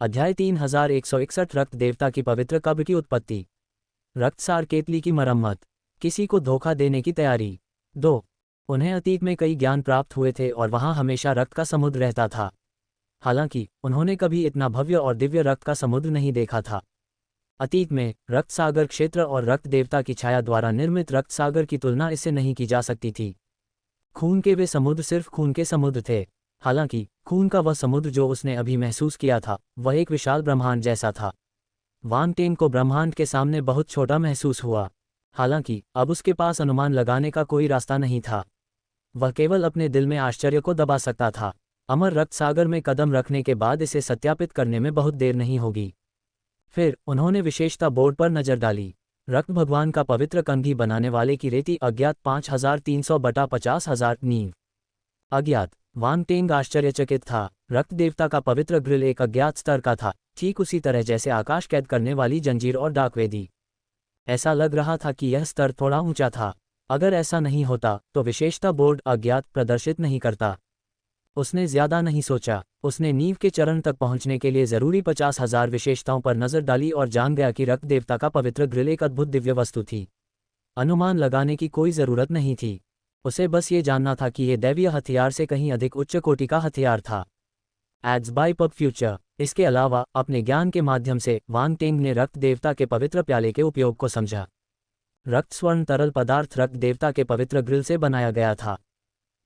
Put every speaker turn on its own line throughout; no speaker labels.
अध्याय 3161 रक्त देवता की पवित्र कब्र की उत्पत्ति। रक्तसार केतली की मरम्मत। किसी को धोखा देने की तैयारी। 2। उन्हें अतीत में कई ज्ञान प्राप्त हुए थे और वहां हमेशा रक्त का समुद्र रहता था। हालांकि उन्होंने कभी इतना भव्य और दिव्य रक्त का समुद्र नहीं देखा था। अतीत में रक्त सागर क्षेत्र और रक्त देवता की छाया द्वारा निर्मित रक्त सागर की तुलना इससे नहीं की जा सकती थी। खून के वे समुद्र सिर्फ खून के समुद्र थे। हालांकि खून का वह समुद्र जो उसने अभी महसूस किया था वह एक विशाल ब्रह्मांड जैसा था। वान टेन को ब्रह्मांड के सामने बहुत छोटा महसूस हुआ। हालांकि अब उसके पास अनुमान लगाने का कोई रास्ता नहीं था। वह केवल अपने दिल में आश्चर्य को दबा सकता था। अमर रक्त सागर में कदम रखने के बाद इसे सत्यापित करने में बहुत देर नहीं होगी। फिर उन्होंने विशेषता बोर्ड पर नजर डाली। रक्त भगवान का पवित्र कंघी बनाने वाले की रेती अज्ञात 5300/50,000 नींव। अज्ञात। वान टेंग आश्चर्यचकित था। रक्त देवता का पवित्र ग्रिल एक अज्ञात स्तर का था, ठीक उसी तरह जैसे आकाश कैद करने वाली जंजीर और डाकवेदी। ऐसा लग रहा था कि यह स्तर थोड़ा ऊंचा था। अगर ऐसा नहीं होता तो विशेषता बोर्ड अज्ञात प्रदर्शित नहीं करता। उसने ज्यादा नहीं सोचा। उसने नींव के चरण तक पहुंचने के लिए जरूरी 50,000 विशेषताओं पर नजर डाली और जान गया कि रक्त देवता का पवित्र ग्रिल एक अद्भुत दिव्य वस्तु थी। अनुमान लगाने की कोई जरूरत नहीं थी। उसे बस ये जानना था कि यह दैवीय हथियार से कहीं अधिक उच्च कोटि का हथियार था। Ads by pub Future. इसके अलावा अपने ज्ञान के माध्यम से वान टेंग ने रक्त देवता के पवित्र प्याले के उपयोग को समझा। रक्त स्वर्ण तरल पदार्थ रक्त देवता के पवित्र ग्रिल से बनाया गया था।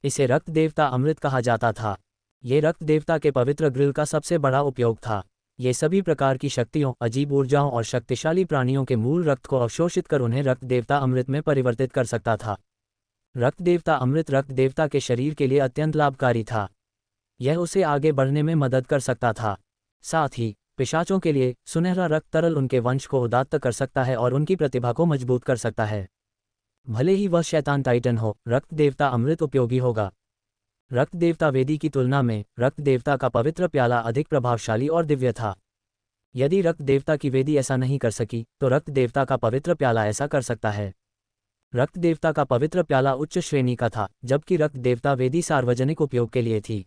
इसे रक्त देवता अमृत कहा जाता था। ये रक्त देवता के पवित्र ग्रिल का सबसे बड़ा उपयोग था। ये सभी प्रकार की शक्तियों, अजीब ऊर्जाओं और शक्तिशाली प्राणियों के मूल रक्त को अवशोषित कर उन्हें रक्त देवता अमृत में परिवर्तित कर सकता था। रक्त देवता अमृत रक्त देवता के शरीर के लिए अत्यंत लाभकारी था। यह उसे आगे बढ़ने में मदद कर सकता था। साथ ही पिशाचों के लिए सुनहरा रक्त तरल उनके वंश को उदात्त कर सकता है और उनकी प्रतिभा को मजबूत कर सकता है। भले ही वह शैतान टाइटन हो, रक्त देवता अमृत उपयोगी होगा। रक्त देवता वेदी की तुलना में रक्त देवता का पवित्र प्याला अधिक प्रभावशाली और दिव्य था। यदि रक्त देवता की वेदी ऐसा नहीं कर सकी तो रक्त देवता का पवित्र प्याला ऐसा कर सकता है। रक्त देवता का पवित्र प्याला उच्च श्रेणी का था, जबकि रक्त देवता वेदी सार्वजनिक उपयोग के लिए थी।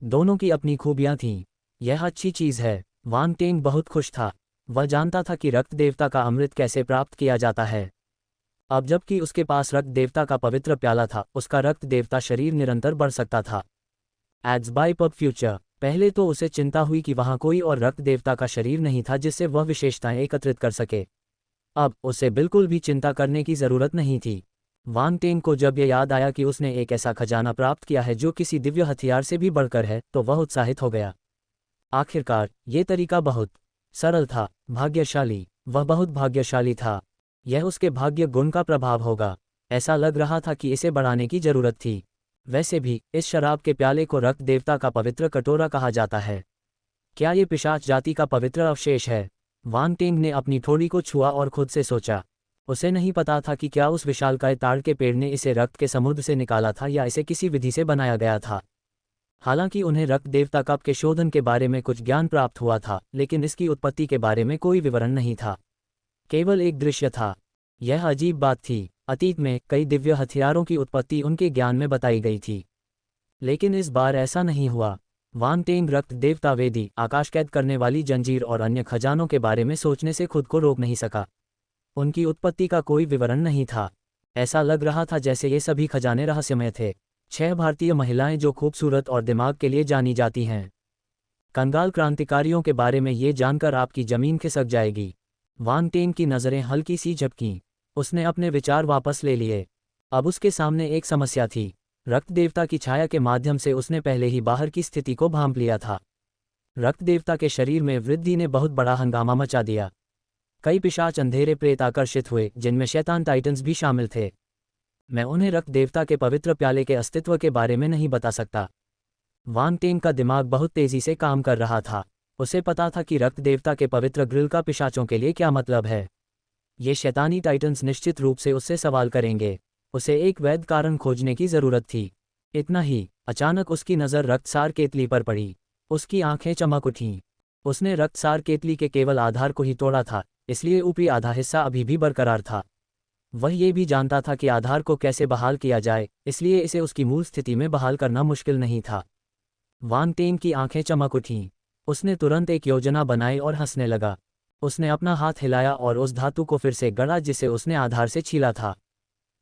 दोनों की अपनी खूबियां थीं। यह अच्छी चीज है। वान टेंग बहुत खुश था। वह जानता था कि रक्त देवता का अमृत कैसे प्राप्त किया जाता है। अब जबकि उसके पास रक्त देवता का पवित्र प्याला था, उसका रक्त देवता शरीर निरंतर बढ़ सकता था। Ads by pub Future. पहले तो उसे चिंता हुई कि वहां कोई और रक्त देवता का शरीर नहीं था जिससे वह विशेषताएं एकत्रित कर सके। अब उसे बिल्कुल भी चिंता करने की जरूरत नहीं थी। वान टेंग को जब यह याद आया कि उसने एक ऐसा खजाना प्राप्त किया है जो किसी दिव्य हथियार से भी बढ़कर है, तो वह उत्साहित हो गया। आखिरकार ये तरीका बहुत सरल था। भाग्यशाली। वह बहुत भाग्यशाली था। यह उसके भाग्य गुण का प्रभाव होगा। ऐसा लग रहा था कि इसे बढ़ाने की जरूरत थी। वैसे भी इस शराब के प्याले को रक्त देवता का पवित्र कटोरा कहा जाता है। क्या ये पिशाच जाति का पवित्र अवशेष है? वान टेंग ने अपनी ठोड़ी को छुआ और खुद से सोचा। उसे नहीं पता था कि क्या उस विशालकाय ताड़ के पेड़ ने इसे रक्त के समुद्र से निकाला था या इसे किसी विधि से बनाया गया था। हालांकि उन्हें रक्त देवता कप के शोधन के बारे में कुछ ज्ञान प्राप्त हुआ था, लेकिन इसकी उत्पत्ति के बारे में कोई विवरण नहीं था। केवल एक दृश्य था। यह अजीब बात थी। अतीत में कई दिव्य हथियारों की उत्पत्ति उनके ज्ञान में बताई गई थी, लेकिन इस बार ऐसा नहीं हुआ। वान टेंग रक्त देवता वेदी, आकाश कैद करने वाली जंजीर और अन्य खजानों के बारे में सोचने से खुद को रोक नहीं सका। उनकी उत्पत्ति का कोई विवरण नहीं था। ऐसा लग रहा था जैसे ये सभी खजाने रहस्यमय थे। 6 भारतीय महिलाएं जो खूबसूरत और दिमाग के लिए जानी जाती हैं। कंगाल क्रांतिकारियों के बारे में ये जानकर आपकी जमीन खिसक जाएगी। वान टेंग की नज़रें हल्की सी झपकीं। उसने अपने विचार वापस ले लिए। अब उसके सामने एक समस्या थी। रक्त देवता की छाया के माध्यम से उसने पहले ही बाहर की स्थिति को भांप लिया था। रक्त देवता के शरीर में वृद्धि ने बहुत बड़ा हंगामा मचा दिया। कई पिशाच अंधेरे प्रेत आकर्षित हुए, जिनमें शैतान टाइटन्स भी शामिल थे। मैं उन्हें रक्त देवता के पवित्र प्याले के अस्तित्व के बारे में नहीं बता सकता। वान टेंग का दिमाग बहुत तेजी से काम कर रहा था। उसे पता था कि रक्त देवता के पवित्र ग्रिल का पिशाचों के लिए क्या मतलब है। ये शैतानी टाइटन्स निश्चित रूप से उससे सवाल करेंगे। उसे एक वैध कारण खोजने की जरूरत थी। इतना ही, अचानक उसकी नज़र रक्तसार केतली पर पड़ी। उसकी आंखें चमक उठीं। उसने रक्तसार केतली के केवल आधार को ही तोड़ा था, इसलिए ऊपरी आधा हिस्सा अभी भी बरकरार था। वह ये भी जानता था कि आधार को कैसे बहाल किया जाए, इसलिए इसे उसकी मूल स्थिति में बहाल करना मुश्किल नहीं था। वान टेंग की आंखें चमक उठीं। उसने तुरंत एक योजना बनाई और हंसने लगा। उसने अपना हाथ हिलाया और उस धातु को फिर से गढ़ा जिसे उसने आधार से छीला था।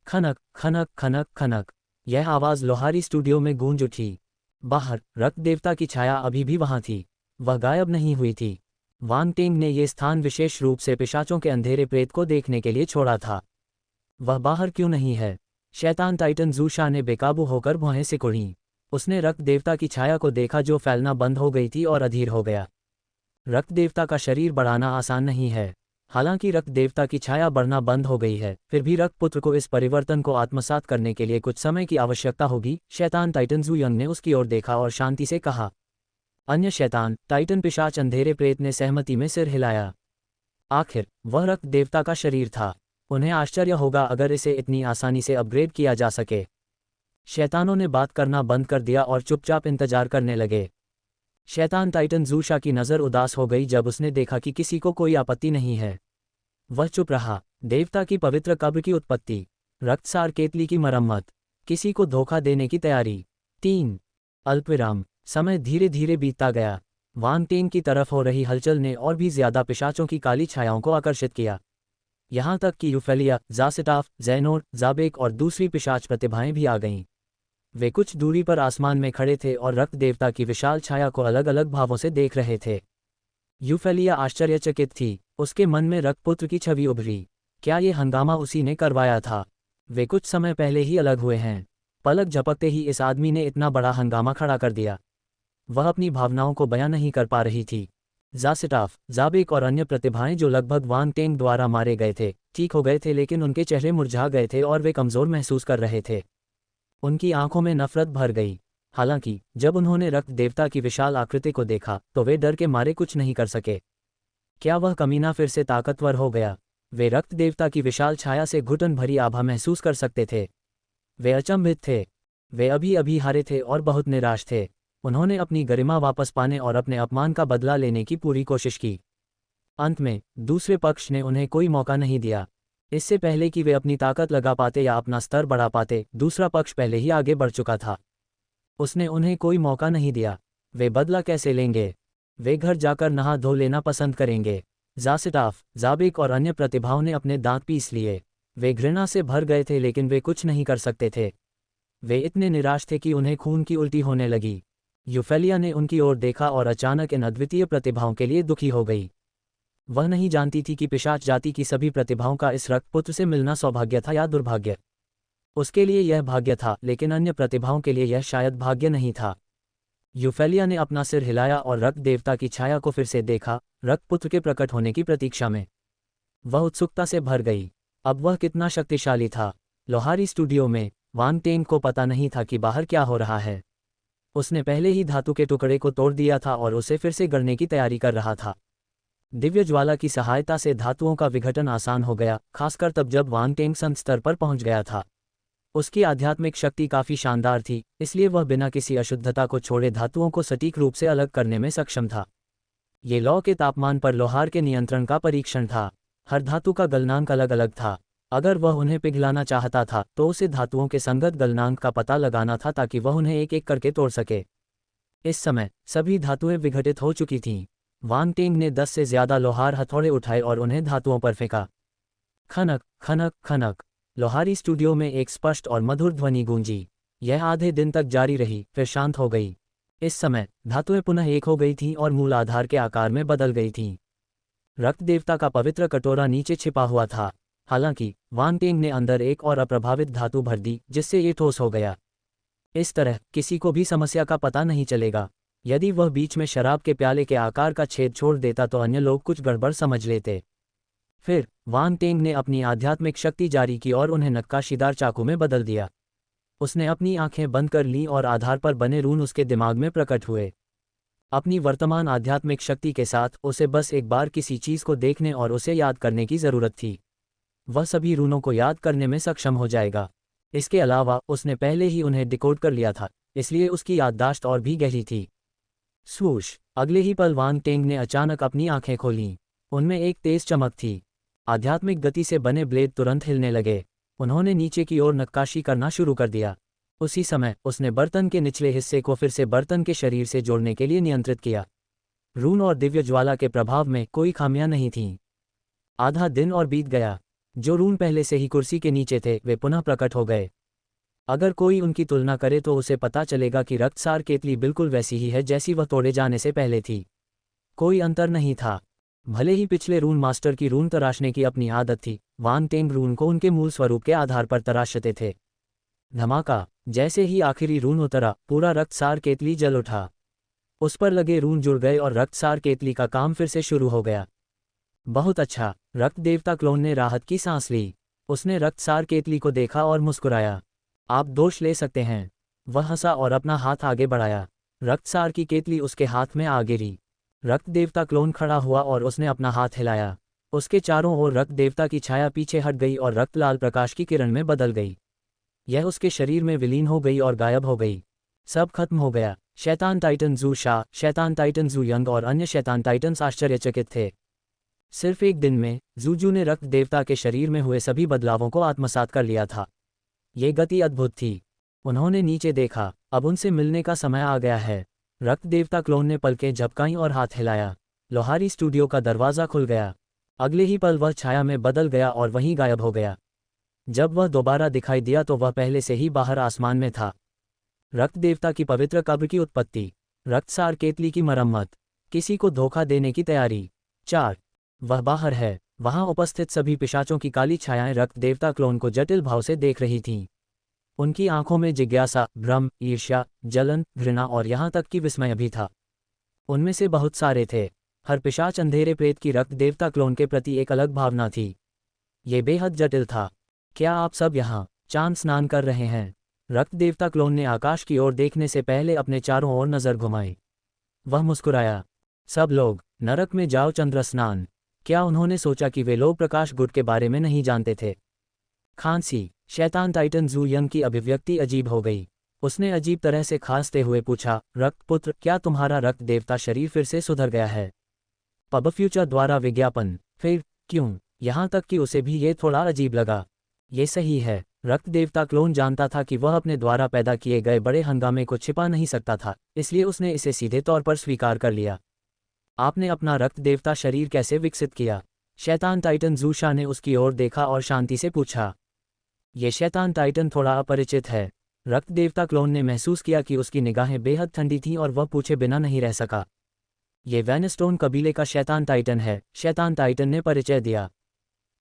खनक खनक खनक खनक, यह आवाज़ लोहारी स्टूडियो में गूंज उठी। बाहर रक्त देवता की छाया अभी भी वहां थी, वह गायब नहीं हुई थी। वांग टेंग ने यह स्थान विशेष रूप से पिशाचों के अंधेरे प्रेत को देखने के लिए छोड़ा था। वह बाहर क्यों नहीं है? शैतान टाइटन जू शा ने बेकाबू होकर भौहें सिकुड़ीं। उसने रक्त देवता की छाया को देखा जो फैलना बंद हो गई थी और अधीर हो गया। रक्त देवता का शरीर बढ़ाना आसान नहीं है। हालांकि रक्त देवता की छाया बढ़ना बंद हो गई है, फिर भी रक्त पुत्र को इस परिवर्तन को आत्मसात करने के लिए कुछ समय की आवश्यकता होगी। शैतान टाइटन जू यंग ने उसकी ओर देखा और शांति से कहा। अन्य शैतान टाइटन पिशाच अंधेरे प्रेत ने सहमति में सिर हिलाया। आखिर वह रक्त देवता का शरीर था। उन्हें आश्चर्य होगा अगर इसे इतनी आसानी से अपग्रेड किया जा सके। शैतानों ने बात करना बंद कर दिया और चुपचाप इंतजार करने लगे। शैतान टाइटन जू शा की नज़र उदास हो गई जब उसने देखा कि किसी को कोई आपत्ति नहीं है। वह चुप रहा। देवता की पवित्र कब्र की उत्पत्ति, रक्तसार केतली की मरम्मत, किसी को धोखा देने की तैयारी। 3 अल्पविराम। समय धीरे धीरे बीतता गया। वांग टेंग की तरफ हो रही हलचल ने और भी ज्यादा पिशाचों की काली छायाओं को आकर्षित किया। यहाँ तक कि यूफेलिया, जासिटाफ, जैनोर, जाबेक और दूसरी पिशाच प्रतिभाएं भी आ गईं। वे कुछ दूरी पर आसमान में खड़े थे और रक्त देवता की विशाल छाया को अलग अलग भावों से देख रहे थे। यूफेलिया आश्चर्यचकित थी। उसके मन में रक्तपुत्र की छवि उभरी। क्या ये हंगामा उसी ने करवाया था? वे कुछ समय पहले ही अलग हुए हैं। पलक झपकते ही इस आदमी ने इतना बड़ा हंगामा खड़ा कर दिया। वह अपनी भावनाओं को बयां नहीं कर पा रही थी। जासिटाफ, जाबेक और अन्य प्रतिभाएं जो लगभग वांग टेंग द्वारा मारे गए थे, ठीक हो गए थे, लेकिन उनके चेहरे मुरझा गए थे और वे कमज़ोर महसूस कर रहे थे। उनकी आंखों में नफरत भर गई। हालांकि जब उन्होंने रक्त देवता की विशाल आकृति को देखा तो वे डर के मारे कुछ नहीं कर सके। क्या वह कमीना फिर से ताकतवर हो गया? वे रक्त देवता की विशाल छाया से घुटन भरी आभा महसूस कर सकते थे। वे अचंभित थे। वे अभी अभी हारे थे और बहुत निराश थे। उन्होंने अपनी गरिमा वापस पाने और अपने अपमान का बदला लेने की पूरी कोशिश की। अंत में दूसरे पक्ष ने उन्हें कोई मौका नहीं दिया। इससे पहले कि वे अपनी ताकत लगा पाते या अपना स्तर बढ़ा पाते, दूसरा पक्ष पहले ही आगे बढ़ चुका था। उसने उन्हें कोई मौका नहीं दिया। वे बदला कैसे लेंगे? वे घर जाकर नहा धो लेना पसंद करेंगे। जासिटाफ, जाबेक और अन्य प्रतिभाओं ने अपने दांत पीस लिए। वे घृणा से भर गए थे लेकिन वे कुछ नहीं कर सकते थे। वे इतने निराश थे कि उन्हें खून की उल्टी होने लगी। यूफेलिया ने उनकी ओर देखा और अचानक इन अद्वितीय प्रतिभाओं के लिए दुखी हो गई। वह नहीं जानती थी कि पिशाच जाति की सभी प्रतिभाओं का इस रक्तपुत्र से मिलना सौभाग्य था या दुर्भाग्य। उसके लिए यह भाग्य था, लेकिन अन्य प्रतिभाओं के लिए यह शायद भाग्य नहीं था। यूफेलिया ने अपना सिर हिलाया और रक्त देवता की छाया को फिर से देखा, रक्तपुत्र के प्रकट होने की प्रतीक्षा में। वह उत्सुकता से भर गई। अब वह कितना शक्तिशाली था। लोहारी स्टूडियो में वांग टेंग को पता नहीं था कि बाहर क्या हो रहा है। उसने पहले ही धातु के टुकड़े को तोड़ दिया था और उसे फिर से गढ़ने की तैयारी कर रहा था। दिव्य ज्वाला की सहायता से धातुओं का विघटन आसान हो गया, खासकर तब जब वांग टेंग संत स्तर पर पहुंच गया था। उसकी आध्यात्मिक शक्ति काफी शानदार थी, इसलिए वह बिना किसी अशुद्धता को छोड़े धातुओं को सटीक रूप से अलग करने में सक्षम था। ये लौ के तापमान पर लोहार के नियंत्रण का परीक्षण था। हर धातु का गलनांक अलग अलग था। अगर वह उन्हें पिघलाना चाहता था तो उसे धातुओं के संगत गलनांक का पता लगाना था ताकि वह उन्हें एक एक करके तोड़ सके। इस समय सभी धातुएं विघटित हो चुकी थीं। वांग टेंग ने 10 से ज्यादा लोहार हथौड़े उठाए और उन्हें धातुओं पर फेंका। खनक खनक खनक, लोहारी स्टूडियो में एक स्पष्ट और मधुर ध्वनि गूंजी। यह आधे दिन तक जारी रही, फिर शांत हो गई। इस समय धातुएं पुनः एक हो गई थीं और मूल आधार के आकार में बदल गई थीं। रक्त देवता का पवित्र कटोरा नीचे छिपा हुआ था। हालांकि वांग टेंग ने अंदर एक और अप्रभावित धातु भर दी जिससे ये ठोस हो गया। इस तरह किसी को भी समस्या का पता नहीं चलेगा। यदि वह बीच में शराब के प्याले के आकार का छेद छोड़ देता तो अन्य लोग कुछ गड़बड़ समझ लेते। फिर वांग टेंग ने अपनी आध्यात्मिक शक्ति जारी की और उन्हें नक्काशीदार चाकू में बदल दिया। उसने अपनी आंखें बंद कर लीं और आधार पर बने रून उसके दिमाग में प्रकट हुए। अपनी वर्तमान आध्यात्मिक शक्ति के साथ उसे बस एक बार किसी चीज को देखने और उसे याद करने की जरूरत थी। वह सभी रूनों को याद करने में सक्षम हो जाएगा। इसके अलावा उसने पहले ही उन्हें डिकोड कर लिया था, इसलिए उसकी याददाश्त और भी गहरी थी। स्वूश! अगले ही पल वांग टेंग ने अचानक अपनी आंखें खोलीं। उनमें एक तेज चमक थी। आध्यात्मिक गति से बने ब्लेड तुरंत हिलने लगे। उन्होंने नीचे की ओर नक्काशी करना शुरू कर दिया। उसी समय उसने बर्तन के निचले हिस्से को फिर से बर्तन के शरीर से जोड़ने के लिए नियंत्रित किया। रून और दिव्य ज्वाला के प्रभाव में कोई खामियां नहीं थीं। आधा दिन और बीत गया। जो रून पहले से ही कुर्सी के नीचे थे वे पुनः प्रकट हो गए। अगर कोई उनकी तुलना करे तो उसे पता चलेगा कि रक्तसार केतली बिल्कुल वैसी ही है जैसी वह तोड़े जाने से पहले थी। कोई अंतर नहीं था। भले ही पिछले रून मास्टर की रून तराशने की अपनी आदत थी, वान टेंग रून को उनके मूल स्वरूप के आधार पर तराशते थे। धमाका! जैसे ही आखिरी रून उतरा, पूरा रक्तसार केतली जल उठा। उस पर लगे रून जुड़ गए और रक्तसार केतली का काम फिर से शुरू हो गया। बहुत अच्छा, रक्त देवता क्लोन ने राहत की सांस ली। उसने रक्तसार केतली को देखा और मुस्कुराया। आप दोष ले सकते हैं। वह हंसा और अपना हाथ आगे बढ़ाया। रक्तसार की केतली उसके हाथ में आ गिरी। रक्त देवता क्लोन खड़ा हुआ और उसने अपना हाथ हिलाया। उसके चारों ओर रक्त देवता की छाया पीछे हट गई और रक्त लाल प्रकाश की किरण में बदल गई। यह उसके शरीर में विलीन हो गई और गायब हो गई। सब खत्म हो गया। शैतान टाइटन जू शाह, शैतान टाइटन जू यंग और अन्य शैतान टाइटन्स आश्चर्यचकित थे। सिर्फ एक दिन में जूजू ने रक्त देवता के शरीर में हुए सभी बदलावों को आत्मसात कर लिया था। ये गति अद्भुत थी। उन्होंने नीचे देखा। अब उनसे मिलने का समय आ गया है। रक्त देवता क्लोन ने पलकें झपकाईं और हाथ हिलाया। लोहारी स्टूडियो का दरवाज़ा खुल गया। अगले ही पल वह छाया में बदल गया और वहीं गायब हो गया। जब वह दोबारा दिखाई दिया तो वह पहले से ही बाहर आसमान में था। रक्त देवता की पवित्र कब्र की उत्पत्ति, रक्तसार केतली की मरम्मत, किसी को धोखा देने की तैयारी। 4 वह बाहर है। वहां उपस्थित सभी पिशाचों की काली छायाएं रक्त देवता क्लोन को जटिल भाव से देख रही थीं। उनकी आंखों में जिज्ञासा, भ्रम, ईर्ष्या, जलन, घृणा और यहां तक कि विस्मय भी था। उनमें से बहुत सारे थे। हर पिशाच अंधेरे प्रेत की रक्त देवता क्लोन के प्रति एक अलग भावना थी। ये बेहद जटिल था। क्या आप सब यहाँ चांद स्नान कर रहे हैं? रक्त देवता क्लोन ने आकाश की ओर देखने से पहले अपने चारों ओर नजर घुमाई। वह मुस्कुराया। सब लोग नरक में जाओ चंद्र स्नान। क्या उन्होंने सोचा कि वे लोग प्रकाश गुट के बारे में नहीं जानते थे? खांसी। शैतान टाइटन जू यंग की अभिव्यक्ति अजीब हो गई। उसने अजीब तरह से खांसते हुए पूछा, रक्तपुत्र, क्या तुम्हारा रक्त देवता शरीर फिर से सुधर गया है? पब फ्यूचर द्वारा विज्ञापन। फिर क्यों? यहाँ तक कि उसे भी ये थोड़ा अजीब लगा। ये सही है। रक्त देवता क्लोन जानता था कि वह अपने द्वारा पैदा किए गए बड़े हंगामे को छिपा नहीं सकता था, इसलिए उसने इसे सीधे तौर पर स्वीकार कर लिया। आपने अपना रक्त देवता शरीर कैसे विकसित किया? शैतान टाइटन जू शाह ने उसकी ओर देखा और शांति से पूछा। ये शैतान टाइटन थोड़ा अपरिचित है। रक्त देवता क्लोन ने महसूस किया कि उसकी निगाहें बेहद ठंडी थीं और वह पूछे बिना नहीं रह सका। ये वेनस्टोन कबीले का शैतान टाइटन है, शैतान टाइटन ने परिचय दिया।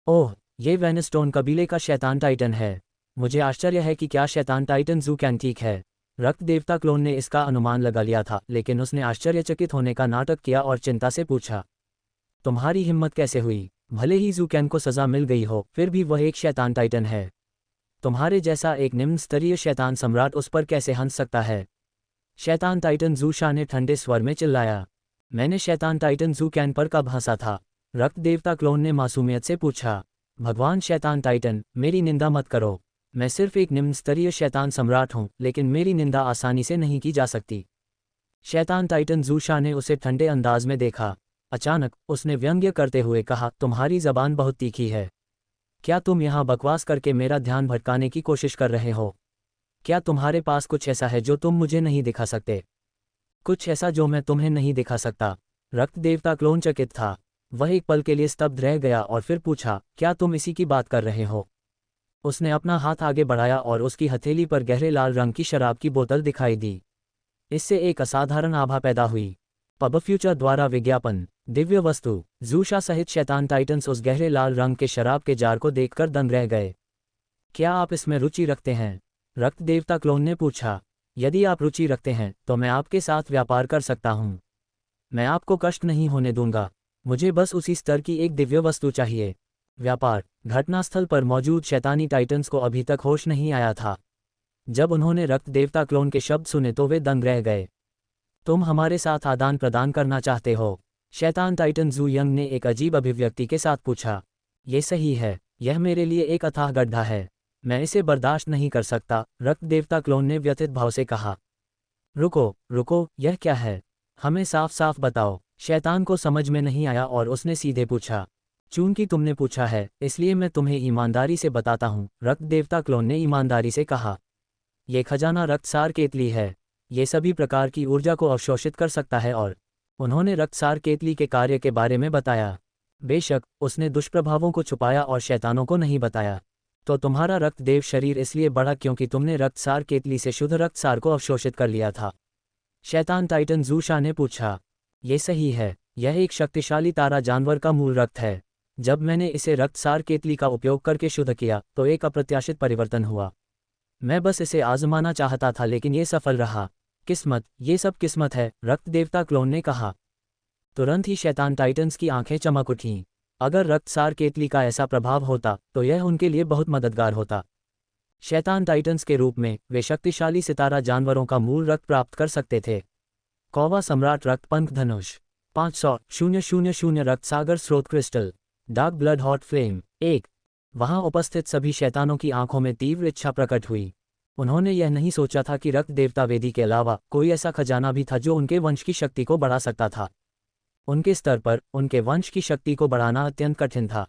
ओह, ये वेनस्टोन कबीले का शैतान टाइटन है। मुझे आश्चर्य है कि क्या शैतान टाइटन जू कैंटीक है। रक्त देवता क्लोन ने इसका अनुमान लगा लिया था, लेकिन उसने आश्चर्यचकित होने का नाटक किया और चिंता से पूछा, तुम्हारी हिम्मत कैसे हुई? भले ही जूकैन को सजा मिल गई हो, फिर भी वह एक शैतान टाइटन है। तुम्हारे जैसा एक निम्न स्तरीय शैतान सम्राट उस पर कैसे हंस सकता है? शैतान टाइटन जू शाह ने ठंडे स्वर में चिल्लाया। मैंने शैतान टाइटन जूकैन पर कब हंसा था? रक्त देवता क्लोन ने मासूमियत से पूछा। भगवान शैतान टाइटन, मेरी निंदा मत करो। मैं सिर्फ एक निम्न स्तरीय शैतान सम्राट हूं, लेकिन मेरी निंदा आसानी से नहीं की जा सकती। शैतान टाइटन जू शाह ने उसे ठंडे अंदाज में देखा। अचानक उसने व्यंग्य करते हुए कहा, तुम्हारी जबान बहुत तीखी है। क्या तुम यहाँ बकवास करके मेरा ध्यान भटकाने की कोशिश कर रहे हो? क्या तुम्हारे पास कुछ ऐसा है जो तुम मुझे नहीं दिखा सकते? कुछ ऐसा जो मैं तुम्हें नहीं दिखा सकता? रक्त देवता क्लोन चकित था। वह एक पल के लिए स्तब्ध रह गया और फिर पूछा, क्या तुम इसी की बात कर रहे हो? उसने अपना हाथ आगे बढ़ाया और उसकी हथेली पर गहरे लाल रंग की शराब की बोतल दिखाई दी। इससे एक असाधारण आभा पैदा हुई। पब फ्यूचर द्वारा विज्ञापन। दिव्य वस्तु। जूशा सहित शैतान टाइटन्स उस गहरे लाल रंग के शराब के जार को देखकर दंग रह गए। क्या आप इसमें रुचि रखते हैं? रक्त देवता क्लोन ने पूछा। यदि आप रुचि रखते हैं तो मैं आपके साथ व्यापार कर सकता हूँ। मैं आपको कष्ट नहीं होने दूंगा। मुझे बस उसी स्तर की एक दिव्य वस्तु चाहिए। व्यापार। घटनास्थल पर मौजूद शैतानी टाइटन्स को अभी तक होश नहीं आया था। जब उन्होंने रक्त देवता क्लोन के शब्द सुने तो वे दंग रह गए। तुम हमारे साथ आदान प्रदान करना चाहते हो? शैतान टाइटन जू यंग ने एक अजीब अभिव्यक्ति के साथ पूछा। ये सही है। यह मेरे लिए एक अथाह गड्ढा है। मैं इसे बर्दाश्त नहीं कर सकता, रक्त देवता क्लोन ने व्यथित भाव से कहा। रुको रुको, यह क्या है? हमें साफ साफ बताओ। शैतान को समझ में नहीं आया और उसने सीधे पूछा। चूंकि तुमने पूछा है, इसलिए मैं तुम्हें ईमानदारी से बताता हूँ, रक्त देवता क्लोन ने ईमानदारी से कहा। ये खजाना रक्तसार केतली है। ये सभी प्रकार की ऊर्जा को अवशोषित कर सकता है और उन्होंने रक्तसार केतली के कार्य के बारे में बताया। बेशक उसने दुष्प्रभावों को छुपाया और शैतानों को नहीं बताया। तो तुम्हारा रक्तदेव शरीर इसलिए बढ़ा क्योंकि तुमने रक्तसार केतली से शुद्ध रक्तसार को अवशोषित कर लिया था। शैतान टाइटन ज़ू शा ने पूछा। ये सही है, यह एक शक्तिशाली तारा जानवर का मूल रक्त है। जब मैंने इसे रक्तसार केतली का उपयोग करके शुद्ध किया तो एक अप्रत्याशित परिवर्तन हुआ। मैं बस इसे आजमाना चाहता था लेकिन ये सफल रहा। किस्मत, ये सब किस्मत है, रक्त देवता क्लोन ने कहा। तुरंत ही शैतान टाइटन्स की आंखें चमक उठीं। अगर रक्तसार केतली का ऐसा प्रभाव होता तो यह उनके लिए बहुत मददगार होता। शैतान टाइटन्स के रूप में वे शक्तिशाली सितारा जानवरों का मूल रक्त प्राप्त कर सकते थे। कौवा सम्राट रक्त पंख धनुष 500,000 रक्त सागर स्रोत crystal dark blood hot flame 1। वहां उपस्थित सभी शैतानों की आंखों में तीव्र इच्छा प्रकट हुई। उन्होंने यह नहीं सोचा था कि रक्त देवता वेदी के अलावा कोई ऐसा खजाना भी था जो उनके वंश की शक्ति को बढ़ा सकता था। उनके स्तर पर उनके वंश की शक्ति को बढ़ाना अत्यंत कठिन था,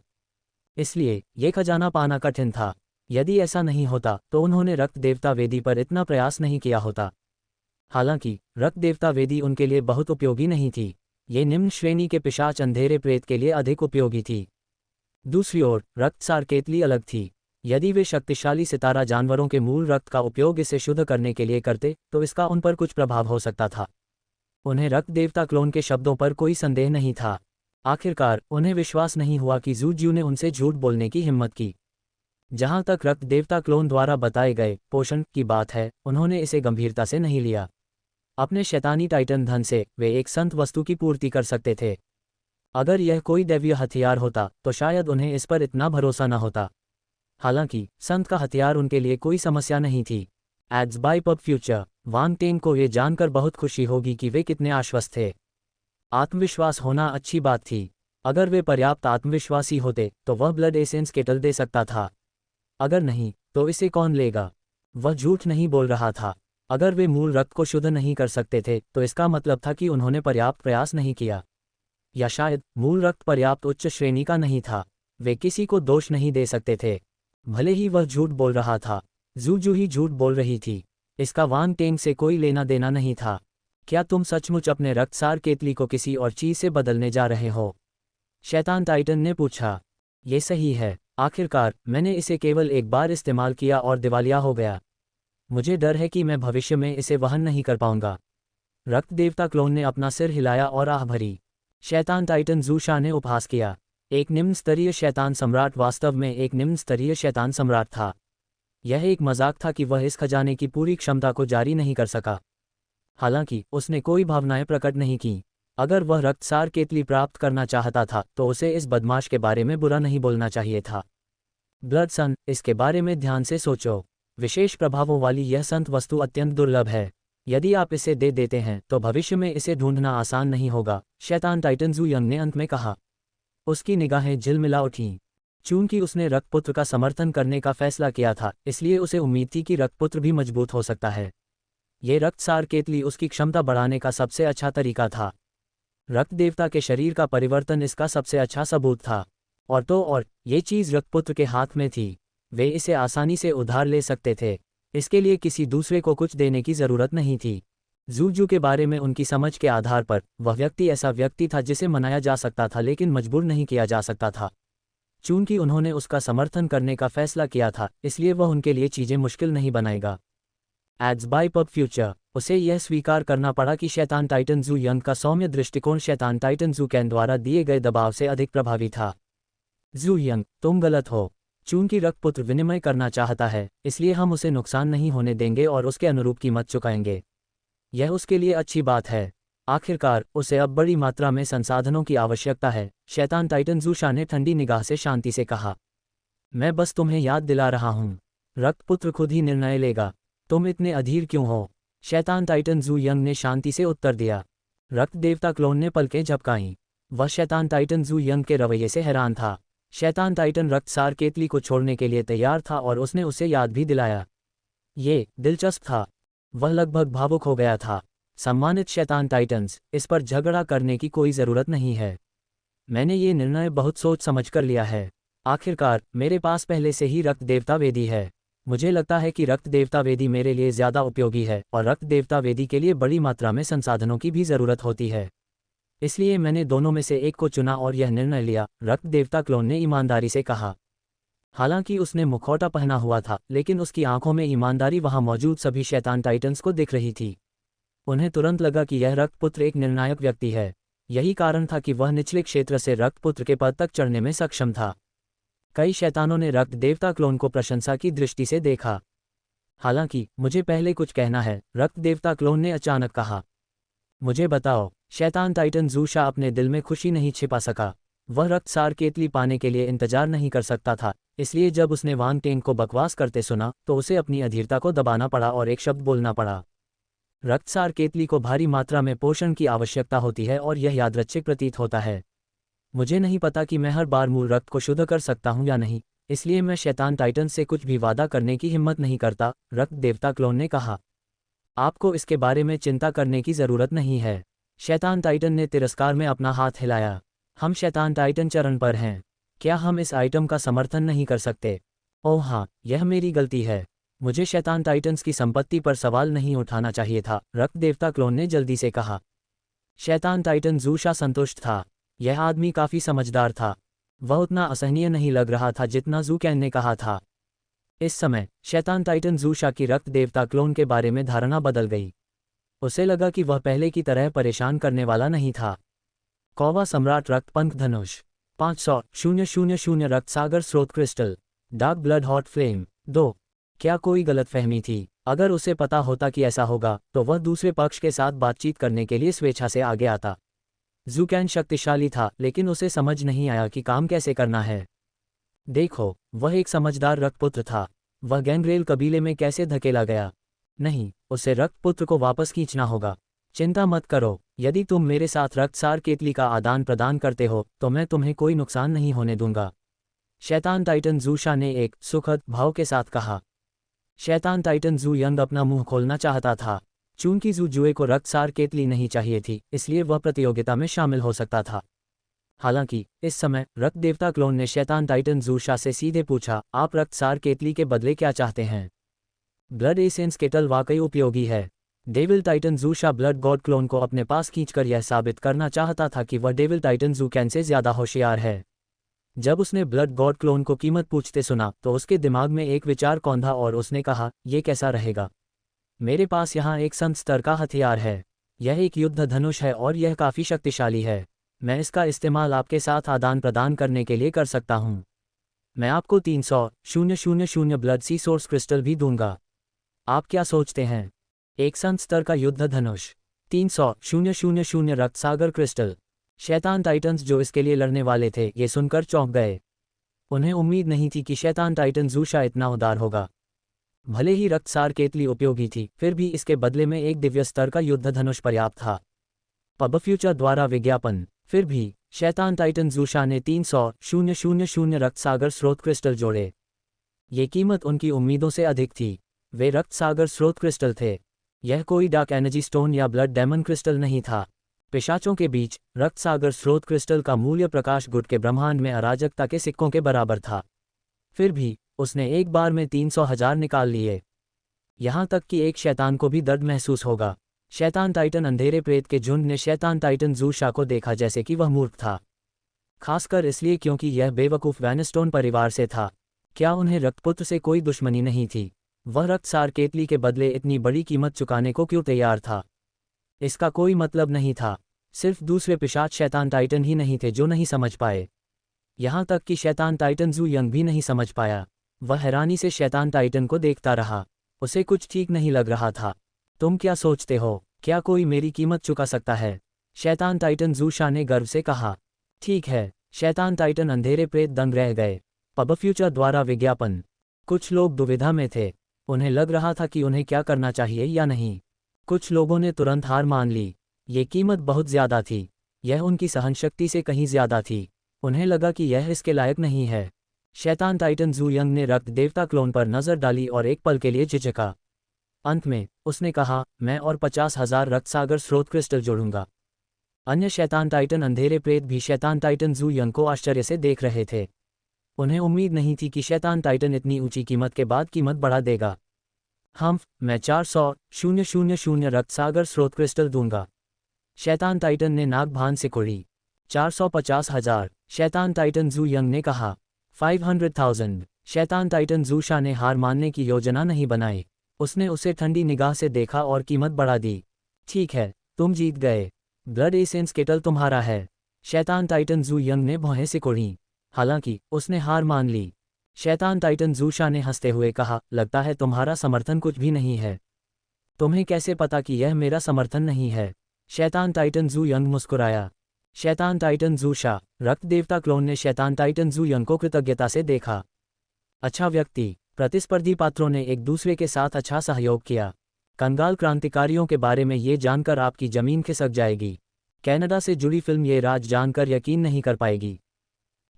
इसलिए ये खजाना पाना कठिन था। यदि ऐसा नहीं होता तो उन्होंने रक्त देवता वेदी पर इतना प्रयास नहीं किया होता। हालांकि रक्त देवता वेदी उनके लिए बहुत उपयोगी नहीं थी, ये निम्न श्रेणी के पिशाच अंधेरे प्रेत के लिए अधिक उपयोगी थी। दूसरी ओर रक्तसार केतली अलग थी। यदि वे शक्तिशाली सितारा जानवरों के मूल रक्त का उपयोग इसे शुद्ध करने के लिए करते तो इसका उन पर कुछ प्रभाव हो सकता था। उन्हें रक्त देवता क्लोन के शब्दों पर कोई संदेह नहीं था। आखिरकार उन्हें विश्वास नहीं हुआ कि ज़ू ज्यू ने उनसे झूठ बोलने की हिम्मत की। जहां तक रक्त देवता क्लोन द्वारा बताए गए पोषण की बात है, उन्होंने इसे गंभीरता से नहीं लिया। अपने शैतानी टाइटन धन से वे एक संत वस्तु की पूर्ति कर सकते थे। अगर यह कोई दैवीय हथियार होता तो शायद उन्हें इस पर इतना भरोसा न होता। हालांकि संत का हथियार उनके लिए कोई समस्या नहीं थी। Ads by pub future Wang ten को ये जानकर बहुत खुशी होगी कि वे कितने आश्वस्त थे। आत्मविश्वास होना अच्छी बात थी। अगर वे पर्याप्त आत्मविश्वासी होते तो वह ब्लड एसेंस केटल दे सकता था। अगर नहीं तो इसे कौन लेगा? वह झूठ नहीं बोल रहा था। अगर वे मूल रक्त को शुद्ध नहीं कर सकते थे तो इसका मतलब था कि उन्होंने पर्याप्त प्रयास नहीं किया, या शायद मूल रक्त पर्याप्त उच्च श्रेणी का नहीं था। वे किसी को दोष नहीं दे सकते थे, भले ही वह झूठ बोल रहा था। ज़ू जू ही झूठ बोल रही थी, इसका वांग टेंग से कोई लेना देना नहीं था। क्या तुम सचमुच अपने रक्तसार केतली को किसी और चीज से बदलने जा रहे हो? शैतान टाइटन ने पूछा। ये सही है, आखिरकार मैंने इसे केवल एक बार इस्तेमाल किया और दिवालिया हो गया। मुझे डर है कि मैं भविष्य में इसे वहन नहीं कर पाऊंगा। रक्त देवता क्लोन ने अपना सिर हिलाया और आह भरी। शैतान टाइटन ज़ू शा ने उपहास किया। एक निम्न स्तरीय शैतान सम्राट वास्तव में एक निम्न स्तरीय शैतान सम्राट था। यह एक मजाक था कि वह इस खजाने की पूरी क्षमता को जारी नहीं कर सका। हालांकि उसने कोई भावनाएं प्रकट नहीं की। अगर वह रक्तसार केतली प्राप्त करना चाहता था तो उसे इस बदमाश के बारे में बुरा नहीं बोलना चाहिए था। ब्लड सन, इसके बारे में ध्यान से सोचो। विशेष प्रभावों वाली यह संत वस्तु अत्यंत दुर्लभ है। यदि आप इसे दे देते हैं तो भविष्य में इसे ढूंढना आसान नहीं होगा, शैतान टाइटन ज़ू यंग ने अंत में कहा। उसकी निगाहें झिलमिला उठीं। चूंकि उसने रक्तपुत्र का समर्थन करने का फैसला किया था, इसलिए उसे उम्मीद थी कि रक्तपुत्र भी मजबूत हो सकता है। ये रक्तसार केतली उसकी क्षमता बढ़ाने का सबसे अच्छा तरीका था। रक्त देवता के शरीर का परिवर्तन इसका सबसे अच्छा सबूत था। और ये चीज़ रक्तपुत्र के हाथ में थी। वे इसे आसानी से उधार ले सकते थे। इसके लिए किसी दूसरे को कुछ देने की ज़रूरत नहीं थी। ज़ू जू के बारे में उनकी समझ के आधार पर वह व्यक्ति ऐसा व्यक्ति था जिसे मनाया जा सकता था लेकिन मजबूर नहीं किया जा सकता था। चूंकि उन्होंने उसका समर्थन करने का फैसला किया था, इसलिए वह उनके लिए चीज़ें मुश्किल नहीं बनाएगा। एड्स बाय पब फ्यूचर, उसे यह स्वीकार करना पड़ा कि शैतान टाइटन ज़ू यंग का सौम्य दृष्टिकोण शैतान टाइटन ज़ू कैन द्वारा दिए गए दबाव से अधिक प्रभावी था। ज़ू यंग, तुम गलत हो। चूंकि रक्तपुत्र विनिमय करना चाहता है, इसलिए हम उसे नुकसान नहीं होने देंगे और उसके अनुरूप कीमत चुकाएंगे। यह उसके लिए अच्छी बात है। आखिरकार उसे अब बड़ी मात्रा में संसाधनों की आवश्यकता है, शैतान टाइटन ज़ू शा ने ठंडी निगाह से शांति से कहा। मैं बस तुम्हें याद दिला रहा हूँ, रक्तपुत्र खुद ही निर्णय लेगा। तुम इतने अधीर क्यों हो? शैतान टाइटन ज़ू यंग ने शांति से उत्तर दिया। रक्त देवता क्लोन ने पलकें झपकाईं। वह शैतान टाइटन ज़ू यंग के रवैये से हैरान था। शैतान टाइटन रक्तसार केतली को छोड़ने के लिए तैयार था और उसने उसे याद भी दिलाया। ये दिलचस्प था। वह लगभग भावुक हो गया था। सम्मानित शैतान टाइटन्स, इस पर झगड़ा करने की कोई ज़रूरत नहीं है। मैंने ये निर्णय बहुत सोच समझ कर लिया है। आखिरकार मेरे पास पहले से ही रक्त देवता वेदी है। मुझे लगता है कि रक्त देवता वेदी मेरे लिए ज़्यादा उपयोगी है और रक्त देवता वेदी के लिए बड़ी मात्रा में संसाधनों की भी ज़रूरत होती है। इसलिए मैंने दोनों में से एक को चुना और यह निर्णय लिया, रक्त देवता क्लोन ने ईमानदारी से कहा। हालांकि उसने मुखौटा पहना हुआ था, लेकिन उसकी आंखों में ईमानदारी वहां मौजूद सभी शैतान टाइटन्स को दिख रही थी। उन्हें तुरंत लगा कि यह रक्तपुत्र एक निर्णायक व्यक्ति है। यही कारण था कि वह निचले क्षेत्र से रक्तपुत्र के पद तक चढ़ने में सक्षम था। कई शैतानों ने रक्त देवता क्लोन को प्रशंसा की दृष्टि से देखा। हालांकि मुझे पहले कुछ कहना है, रक्त देवता क्लोन ने अचानक कहा। मुझे बताओ। शैतान टाइटन ज़ूशा अपने दिल में खुशी नहीं छिपा सका। वह रक्तसार केतली पाने के लिए इंतजार नहीं कर सकता था, इसलिए जब उसने वांग टेंग को बकवास करते सुना तो उसे अपनी अधीरता को दबाना पड़ा और एक शब्द बोलना पड़ा। रक्तसार केतली को भारी मात्रा में पोषण की आवश्यकता होती है और यह यादृच्छिक प्रतीत होता है। मुझे नहीं पता कि मैं हर बार मूल रक्त को शुद्ध कर सकता हूं या नहीं, इसलिए मैं शैतान टाइटन से कुछ भी वादा करने की हिम्मत नहीं करता, रक्त देवता क्लोन ने कहा। आपको इसके बारे में चिंता करने की ज़रूरत नहीं है। शैतान टाइटन ने तिरस्कार में अपना हाथ हिलाया। हम शैतान टाइटन चरण पर हैं। क्या हम इस आइटम का समर्थन नहीं कर सकते? ओह हाँ, यह मेरी गलती है। मुझे शैतान टाइटन्स की संपत्ति पर सवाल नहीं उठाना चाहिए था, रक्त देवता क्लोन ने जल्दी से कहा। शैतान टाइटन ज़ूशा संतुष्ट था। यह आदमी काफ़ी समझदार था। वह उतना असहनीय नहीं लग रहा था जितना ज़ूकैन ने कहा था। इस समय शैतान टाइटन ज़ूशा की रक्त देवता क्लोन के बारे में धारणा बदल गई। उसे लगा कि वह पहले की तरह परेशान करने वाला नहीं था। कौवा सम्राट रक्तपंख धनुष 500,000 रक्त सागर स्रोत crystal dark blood hot flame 2। क्या कोई गलतफहमी थी? अगर उसे पता होता कि ऐसा होगा तो वह दूसरे पक्ष के साथ बातचीत करने के लिए स्वेच्छा से आगे आता। ज़ूकैन शक्तिशाली था, लेकिन उसे समझ नहीं आया कि काम कैसे करना है। देखो, वह एक समझदार रक्तपुत्र था। वह गैंग्रेल कबीले में कैसे धकेला गया? नहीं, उसे रक्तपुत्र को वापस खींचना होगा। चिंता मत करो, यदि तुम मेरे साथ रक्तसार केतली का आदान प्रदान करते हो तो मैं तुम्हें कोई नुकसान नहीं होने दूंगा, शैतान टाइटन ज़ूशा ने एक सुखद भाव के साथ कहा। शैतान टाइटन ज़ू यंग अपना मुंह खोलना चाहता था। चूंकि ज़ू जुए को रक्तसार केतली नहीं चाहिए थी, इसलिए वह प्रतियोगिता में शामिल हो सकता था। हालांकि इस समय रक्त देवता क्लोन ने शैतान टाइटन ज़ूशा से सीधे पूछा, आप रक्तसार केतली के बदले क्या चाहते हैं? ब्लड एसेंस केटल वाकई उपयोगी है। डेविल टाइटन ज़ूशा ब्लड गॉड क्लोन को अपने पास खींचकर यह साबित करना चाहता था कि वह डेविल टाइटन ज़ूकैन से ज़्यादा होशियार है। जब उसने ब्लड गॉड क्लोन को कीमत पूछते सुना तो उसके दिमाग में एक विचार कौंधा और उसने कहा, यह कैसा रहेगा? मेरे पास यहाँ एक संत स्तर का हथियार है। यह एक युद्ध धनुष है और यह काफ़ी शक्तिशाली है। मैं इसका इस्तेमाल आपके साथ आदान प्रदान करने के लिए कर सकता हूँ। मैं आपको 300,000 ब्लड सी सोर्स क्रिस्टल भी दूंगा। आप क्या सोचते हैं? एक संत स्तर का युद्ध धनुष, 300,000 रक्त सागर क्रिस्टल। शैतान टाइटन्स जो इसके लिए लड़ने वाले थे ये सुनकर चौंक गए। उन्हें उम्मीद नहीं थी कि शैतान टाइटन ज़ूशा इतना उदार होगा। भले ही रक्तसार केतली उपयोगी थी, फिर भी इसके बदले में एक दिव्य स्तर का युद्ध धनुष पर्याप्त था। पब फ्यूचर द्वारा विज्ञापन। फिर भी शैतान टाइटन ज़ूशा ने 300,000 रक्त सागर स्रोत क्रिस्टल जोड़े। ये कीमत उनकी उम्मीदों से अधिक थी। वे रक्त सागर स्रोत क्रिस्टल थे। यह कोई डार्क एनर्जी स्टोन या ब्लड डेमन क्रिस्टल नहीं था। पिशाचों के बीच रक्त सागर स्रोत क्रिस्टल का मूल्य प्रकाश गुट के ब्रह्मांड में अराजकता के सिक्कों के बराबर था। फिर भी उसने एक बार में 300,000 निकाल लिए। यहाँ तक कि एक शैतान को भी दर्द महसूस होगा। शैतान टाइटन अंधेरे प्रेत के झुंड ने शैतान टाइटन ज़ूशा को देखा जैसे कि वह मूर्ख था, खासकर इसलिए क्योंकि यह बेवकूफ़ वैनस्टोन परिवार से था। क्या उन्हें रक्तपुत्र से कोई दुश्मनी नहीं थी? वह रक्तसार केतली के बदले इतनी बड़ी कीमत चुकाने को क्यों तैयार था? इसका कोई मतलब नहीं था। सिर्फ दूसरे पिशाच शैतान टाइटन ही नहीं थे जो नहीं समझ पाए। यहाँ तक कि शैतान टाइटन ज़ू यंग भी नहीं समझ पाया। वह हैरानी से शैतान टाइटन को देखता रहा। उसे कुछ ठीक नहीं लग रहा था। तुम क्या सोचते हो? क्या कोई मेरी कीमत चुका सकता है? शैतान टाइटन ज़ूशा ने गर्व से कहा। ठीक है। शैतान टाइटन अंधेरे प्रेत दंग रह गए। पब फ्यूचर द्वारा विज्ञापन। कुछ लोग दुविधा में थे। उन्हें लग रहा था कि उन्हें क्या करना चाहिए या नहीं। कुछ लोगों ने तुरंत हार मान ली। ये कीमत बहुत ज़्यादा थी। यह उनकी सहनशक्ति से कहीं ज़्यादा थी। उन्हें लगा कि यह इसके लायक नहीं है। शैतान टाइटन ज़ू यंग ने रक्त देवता क्लोन पर नज़र डाली और एक पल के लिए झिझका। अंत में उसने कहा, मैं और 50,000 रक्त सागर स्रोत क्रिस्टल जोड़ूंगा। अन्य शैतान टाइटन अंधेरे प्रेत भी शैतान टाइटन ज़ू यंग को आश्चर्य से देख रहे थे। उन्हें उम्मीद नहीं थी कि शैतान टाइटन इतनी ऊंची कीमत के बाद कीमत बढ़ा देगा। मैं 400,000 रक्त सागर स्रोत क्रिस्टल दूंगा। शैतान टाइटन ने नाक भान से कुड़ी। 450,000। शैतान टाइटन जू यंग ने कहा। 500,000। शैतान टाइटन जू शा ने हार मानने की योजना नहीं बनाई। उसने उसे ठंडी निगाह से देखा और कीमत बढ़ा दी। ठीक है, तुम जीत गए। ब्लड एसेंस केटल तुम्हारा है। शैतान टाइटन जू यंग ने भौहें से कुड़ी। हालांकि उसने हार मान ली। शैतान टाइटन जू शा ने हंसते हुए कहा, लगता है तुम्हारा समर्थन कुछ भी नहीं है। तुम्हें कैसे पता कि यह मेरा समर्थन नहीं है? शैतान टाइटन जू यंग मुस्कुराया। शैतान टाइटन जू शा, रक्त देवता क्लोन ने शैतान टाइटन जू यंग को कृतज्ञता से देखा। अच्छा व्यक्ति। प्रतिस्पर्धी पात्रों ने एक दूसरे के साथ अच्छा सहयोग किया। कंगाल क्रांतिकारियों के बारे में ये जानकर आपकी जमीन खिसक जाएगी। कनाडा से जुड़ी फिल्म ये राज जानकर यकीन नहीं कर पाएगी।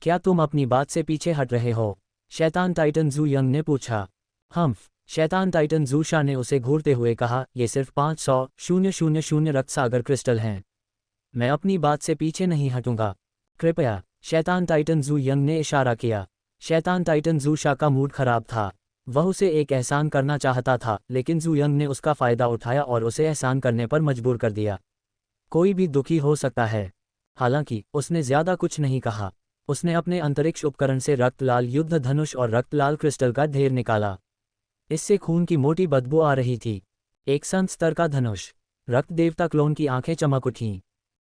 क्या तुम अपनी बात से पीछे हट रहे हो? शैतान टाइटन जू यंग ने पूछा। हम्फ। शैतान टाइटन जू शा ने उसे घूरते हुए कहा, ये सिर्फ 500,000 रक्त सागर क्रिस्टल हैं। मैं अपनी बात से पीछे नहीं हटूंगा। कृपया। शैतान टाइटन जू यंग ने इशारा किया। शैतान टाइटन जू शा का मूड खराब था। वह उसे एक एहसान करना चाहता था, लेकिन जू यंग ने उसका फ़ायदा उठाया और उसे एहसान करने पर मजबूर कर दिया। कोई भी दुखी हो सकता है। हालांकि उसने ज़्यादा कुछ नहीं कहा। उसने अपने अंतरिक्ष उपकरण से रक्त लाल युद्ध धनुष और रक्त लाल क्रिस्टल का ढेर निकाला। इससे खून की मोटी बदबू आ रही थी। एक संत स्तर का धनुष। रक्त देवता क्लोन की आंखें चमक उठीं।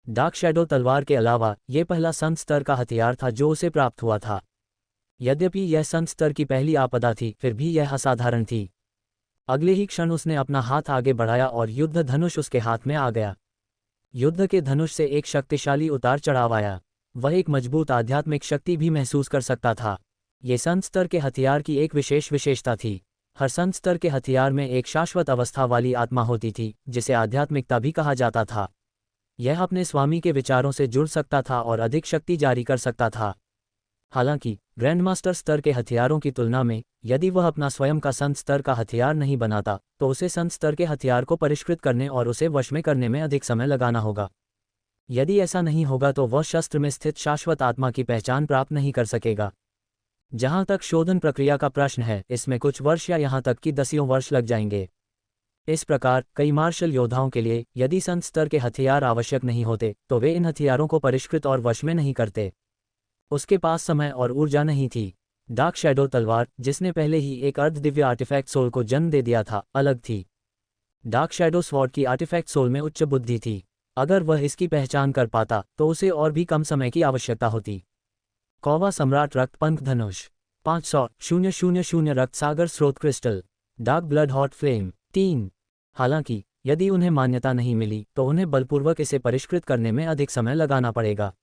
डार्क शैडो तलवार के अलावा यह पहला संत स्तर का हथियार था जो उसे प्राप्त हुआ था। यद्यपि यह संत स्तर की पहली आपदा थी, फिर भी यह असाधारण थी। अगले ही क्षण उसने अपना हाथ आगे बढ़ाया और युद्ध धनुष उसके हाथ में आ गया। युद्ध के धनुष से एक शक्तिशाली उतार चढ़ाव आया। वह एक मजबूत आध्यात्मिक शक्ति भी महसूस कर सकता था। ये संत स्तर के हथियार की एक विशेष विशेषता थी। हर संत स्तर के हथियार में एक शाश्वत अवस्था वाली आत्मा होती थी, जिसे आध्यात्मिकता भी कहा जाता था। यह अपने स्वामी के विचारों से जुड़ सकता था और अधिक शक्ति जारी कर सकता था। हालांकि ग्रैंडमास्टर स्तर के हथियारों की तुलना में यदि वह अपना स्वयं का संत स्तर का हथियार नहीं बनाता, तो उसे संत स्तर के हथियार को परिष्कृत करने और उसे वश में करने में अधिक समय लगाना होगा। यदि ऐसा नहीं होगा तो वह शस्त्र में स्थित शाश्वत आत्मा की पहचान प्राप्त नहीं कर सकेगा। जहां तक शोधन प्रक्रिया का प्रश्न है, इसमें कुछ वर्ष या यहां तक कि दसियों वर्ष लग जाएंगे। इस प्रकार कई मार्शल योद्धाओं के लिए यदि संत स्तर के हथियार आवश्यक नहीं होते, तो वे इन हथियारों को परिष्कृत और वश में नहीं करते। उसके पास समय और ऊर्जा नहीं थी। डार्क शैडो तलवार, जिसने पहले ही एक अर्धदिव्य आर्टिफैक्ट सोल को जन्म दे दिया था, अलग थी। डार्क शैडो स्वॉर्ड की आर्टिफैक्ट सोल में उच्च बुद्धि थी। अगर वह इसकी पहचान कर पाता तो उसे और भी कम समय की आवश्यकता होती। कौवा सम्राट रक्त पंख धनुष। 500,000 रक्त सागर स्रोत crystal. Dark blood hot flame 3। हालांकि यदि उन्हें मान्यता नहीं मिली तो उन्हें बलपूर्वक इसे परिष्कृत करने में अधिक समय लगाना पड़ेगा।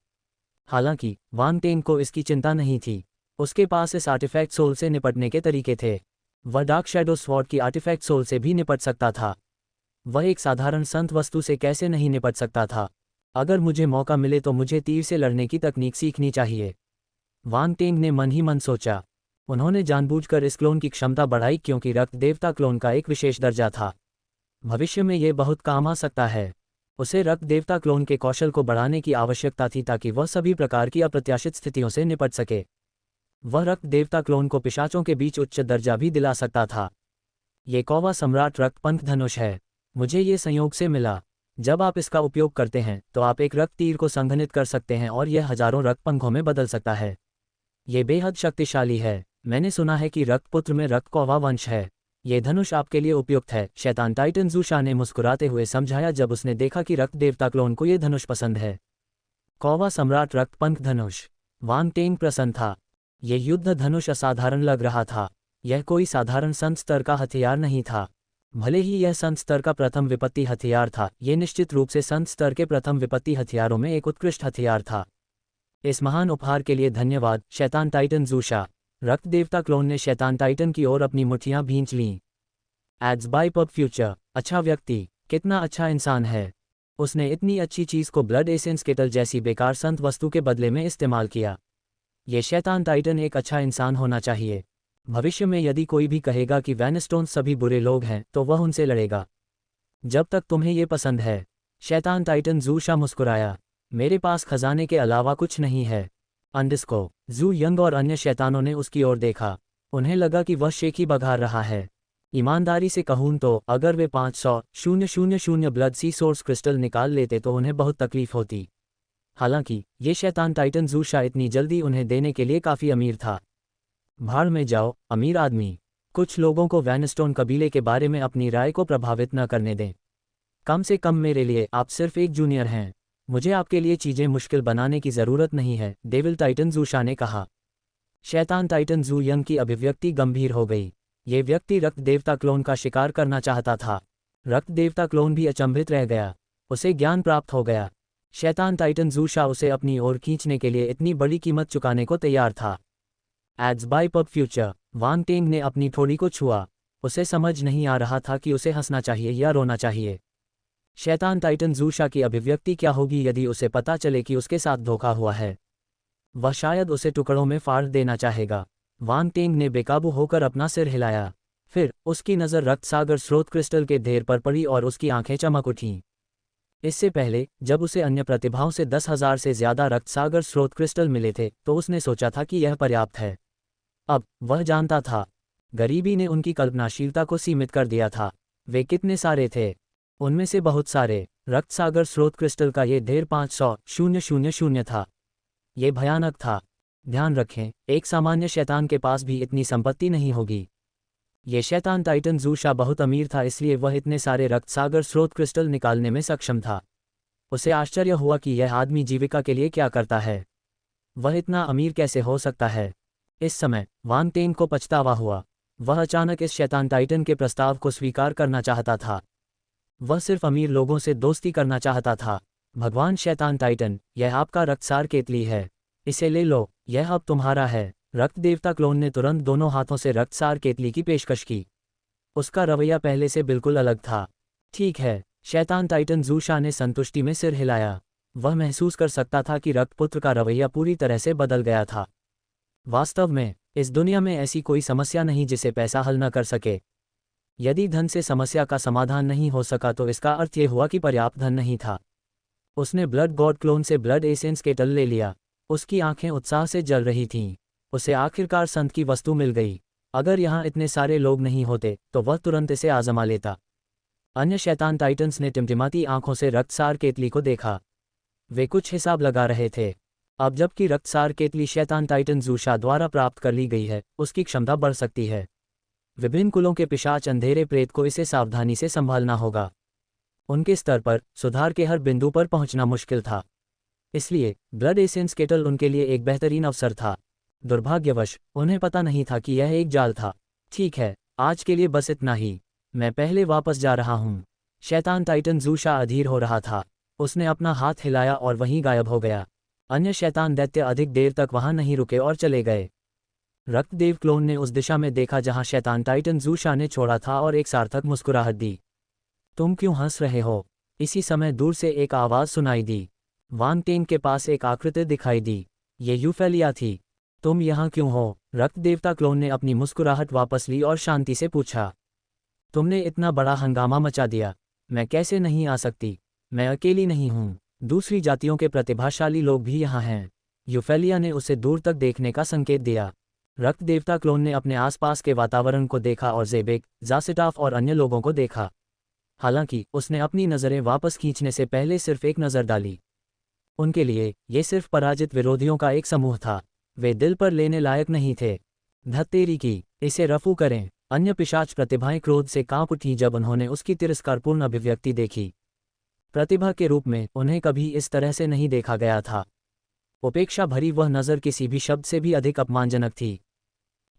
हालांकि वांग टेंग को इसकी चिंता नहीं थी। उसके पास इस आर्टिफैक्ट सोल से निपटने के तरीके थे। वह डार्क शैडो स्वॉर्ड की आर्टिफैक्ट सोल से भी निपट सकता था। वह एक साधारण संत वस्तु से कैसे नहीं निपट सकता था? अगर मुझे मौका मिले तो मुझे तीर से लड़ने की तकनीक सीखनी चाहिए। वांग टेंग ने मन ही मन सोचा। उन्होंने जानबूझकर इस क्लोन की क्षमता बढ़ाई क्योंकि रक्त देवता क्लोन का एक विशेष दर्जा था। भविष्य में ये बहुत काम आ सकता है। उसे रक्त देवता क्लोन के कौशल को बढ़ाने की आवश्यकता थी ताकि वह सभी प्रकार की अप्रत्याशित स्थितियों से निपट सके। वह रक्त देवता क्लोन को पिशाचों के बीच उच्च दर्जा भी दिला सकता था। ये कौवा सम्राट रक्त पंख धनुष है। मुझे ये संयोग से मिला। जब आप इसका उपयोग करते हैं तो आप एक रक्त तीर को संघनित कर सकते हैं और यह हजारों रक्त पंखों में बदल सकता है। ये बेहद शक्तिशाली है। मैंने सुना है कि रक्तपुत्र में रक्त कौवा वंश है। ये धनुष आपके लिए उपयुक्त है, शैतान टाइटन जू शा ने मुस्कुराते हुए समझाया जब उसने देखा कि रक्त देवता क्लोन को ये धनुष पसंद है। कौवा सम्राट रक्त पंख धनुष। वांग टेंग प्रसन्न था। ये युद्ध धनुष असाधारण लग रहा था। यह कोई साधारण संत स्तर का हथियार नहीं था। भले ही यह संत स्तर का प्रथम विपत्ति हथियार था, ये निश्चित रूप से संत स्तर के प्रथम विपत्ति हथियारों में एक उत्कृष्ट हथियार था। इस महान उपहार के लिए धन्यवाद, शैतान टाइटन जू शा। रक्त देवता क्लोन ने शैतान टाइटन की ओर अपनी मुट्ठियां भींच लीं। Ads by pub Future. अच्छा व्यक्ति, कितना अच्छा इंसान है। उसने इतनी अच्छी चीज़ को ब्लड एसेंस केटल जैसी बेकार संत वस्तु के बदले में इस्तेमाल किया। ये शैतान टाइटन एक अच्छा इंसान होना चाहिए। भविष्य में यदि कोई भी कहेगा कि वैनस्टोन सभी बुरे लोग हैं तो वह उनसे लड़ेगा। जब तक तुम्हें ये पसंद है। शैतान टाइटन जू शा मुस्कुराया। मेरे पास खजाने के अलावा कुछ नहीं है। अंडस्को। जू यंग और अन्य शैतानों ने उसकी ओर देखा। उन्हें लगा कि वह शेखी बघार रहा है। ईमानदारी से कहूँ तो अगर वे 500,000 ब्लड सी सोर्स क्रिस्टल निकाल लेते तो उन्हें बहुत तकलीफ होती। हालांकि ये शैतान टाइटन ज़ूशा इतनी जल्दी उन्हें देने के लिए काफ़ी अमीर था। भाड़ में जाओ अमीर आदमी। कुछ लोगों को वैनस्टोन कबीले के बारे में अपनी राय को प्रभावित न करने दें। कम से कम मेरे लिए आप सिर्फ एक जूनियर हैं। मुझे आपके लिए चीज़ें मुश्किल बनाने की ज़रूरत नहीं है, डेविल टाइटन ज़ूशा ने कहा। शैतान टाइटन ज़ू यंग की अभिव्यक्ति गंभीर हो गई। ये व्यक्ति रक्त देवता क्लोन का शिकार करना चाहता था। रक्त देवता क्लोन भी अचंभित रह गया। उसे ज्ञान प्राप्त हो गया। शैतान टाइटन ज़ूशा उसे अपनी ओर खींचने के लिए इतनी बड़ी कीमत चुकाने को तैयार था। Ads by pub future. Wang Teng ने अपनी थोड़ी को छुआ। उसे समझ नहीं आ रहा था कि उसे हंसना चाहिए या रोना चाहिए। शैतान टाइटन ज़ूशा की अभिव्यक्ति क्या होगी यदि उसे पता चले कि उसके साथ धोखा हुआ है। वह शायद उसे टुकड़ों में फाड़ देना चाहेगा। वांग टेंग ने बेकाबू होकर अपना सिर हिलाया। फिर उसकी नज़र रक्त सागर स्रोत क्रिस्टल के ढेर पर पड़ी और उसकी आंखें चमक उठीं। इससे पहले जब उसे अन्य प्रतिभाओं से 10,000 से ज़्यादा रक्त सागर स्रोत क्रिस्टल मिले थे तो उसने सोचा था कि यह पर्याप्त है। अब वह जानता था, गरीबी ने उनकी कल्पनाशीलता को सीमित कर दिया था। वे कितने सारे थे? उनमें से बहुत सारे। रक्त सागर स्रोत क्रिस्टल का ये ढेर 500,000 था। ये भयानक था। ध्यान रखें, एक सामान्य शैतान के पास भी इतनी संपत्ति नहीं होगी। ये शैतान टाइटन ज़ूशा बहुत अमीर था, इसलिए वह इतने सारे रक्त सागर स्रोत क्रिस्टल निकालने में सक्षम था। उसे आश्चर्य हुआ कि यह आदमी जीविका के लिए क्या करता है। वह इतना अमीर कैसे हो सकता है? इस समय वांग टेंग को पछतावा हुआ। वह अचानक इस शैतान टाइटन के प्रस्ताव को स्वीकार करना चाहता था। वह सिर्फ अमीर लोगों से दोस्ती करना चाहता था। भगवान शैतान टाइटन, यह आपका रक्तसार केतली है। इसे ले लो, यह अब तुम्हारा है। रक्त देवता क्लोन ने तुरंत दोनों हाथों से रक्तसार केतली की पेशकश की। उसका रवैया पहले से बिल्कुल अलग था। ठीक है, शैतान टाइटन ज़ूशा ने संतुष्टि में सिर हिलाया। वह महसूस कर सकता था कि रक्तपुत्र का रवैया पूरी तरह से बदल गया था। वास्तव में इस दुनिया में ऐसी कोई समस्या नहीं जिसे पैसा हल न कर सके। यदि धन से समस्या का समाधान नहीं हो सका तो इसका अर्थ यह हुआ कि पर्याप्त धन नहीं था। उसने ब्लड गॉड क्लोन से ब्लड एसेंस केटल ले लिया। उसकी आंखें उत्साह से जल रही थीं। उसे आखिरकार संत की वस्तु मिल गई। अगर यहाँ इतने सारे लोग नहीं होते तो वह तुरंत इसे आजमा लेता। अन्य शैतान टाइटन्स ने टिमटिमाती आंखों से रक्तसार केतली को देखा। वे कुछ हिसाब लगा रहे थे। अब जबकि रक्तसार केतली शैतान टाइटन ज़ूशा द्वारा प्राप्त कर ली गई है, उसकी क्षमता बढ़ सकती है। विभिन्न कुलों के पिशाच अंधेरे प्रेत को इसे सावधानी से संभालना होगा। उनके स्तर पर सुधार के हर बिंदु पर पहुंचना मुश्किल था। इसलिए ब्लड एसेंस केटल उनके लिए एक बेहतरीन अवसर था। दुर्भाग्यवश उन्हें पता नहीं था कि यह एक जाल था। ठीक है, आज के लिए बस इतना ही। मैं पहले वापस जा रहा हूँ। शैतान टाइटन ज़ूशा अधीर हो रहा था। उसने अपना हाथ हिलाया और वहीं गायब हो गया। अन्य शैतान दैत्य अधिक देर तक वहां नहीं रुके और चले गए। रक्तदेव क्लोन ने उस दिशा में देखा जहां शैतान टाइटन ज़ूशा ने छोड़ा था और एक सार्थक मुस्कुराहट दी। तुम क्यों हंस रहे हो? इसी समय दूर से एक आवाज़ सुनाई दी। वांग टेंग के पास एक आकृति दिखाई दी। ये यूफेलिया थी। तुम यहाँ क्यों हो? रक्त देवता क्लोन ने अपनी मुस्कुराहट वापस ली और शांति से पूछा। तुमने इतना बड़ा हंगामा मचा दिया। मैं कैसे नहीं आ सकती? मैं अकेली नहीं हूँ। दूसरी जातियों के प्रतिभाशाली लोग भी यहाँ हैं। यूफेलिया ने उसे दूर तक देखने का संकेत दिया। रक्त देवता क्लोन ने अपने आसपास के वातावरण को देखा और ज़ेबेक, ज़ासिटाफ और अन्य लोगों को देखा। हालांकि उसने अपनी नज़रें वापस खींचने से पहले सिर्फ एक नज़र डाली। उनके लिए ये सिर्फ पराजित विरोधियों का एक समूह था। वे दिल पर लेने लायक नहीं थे। धत्तेरी की, इसे रफू करें। अन्य पिशाच प्रतिभाएं क्रोध से कांप उठीं जब उन्होंने उसकी तिरस्कारपूर्ण अभिव्यक्ति देखी। प्रतिभा के रूप में उन्हें कभी इस तरह से नहीं देखा गया था। उपेक्षा भरी वह नज़र किसी भी शब्द से भी अधिक अपमानजनक थी।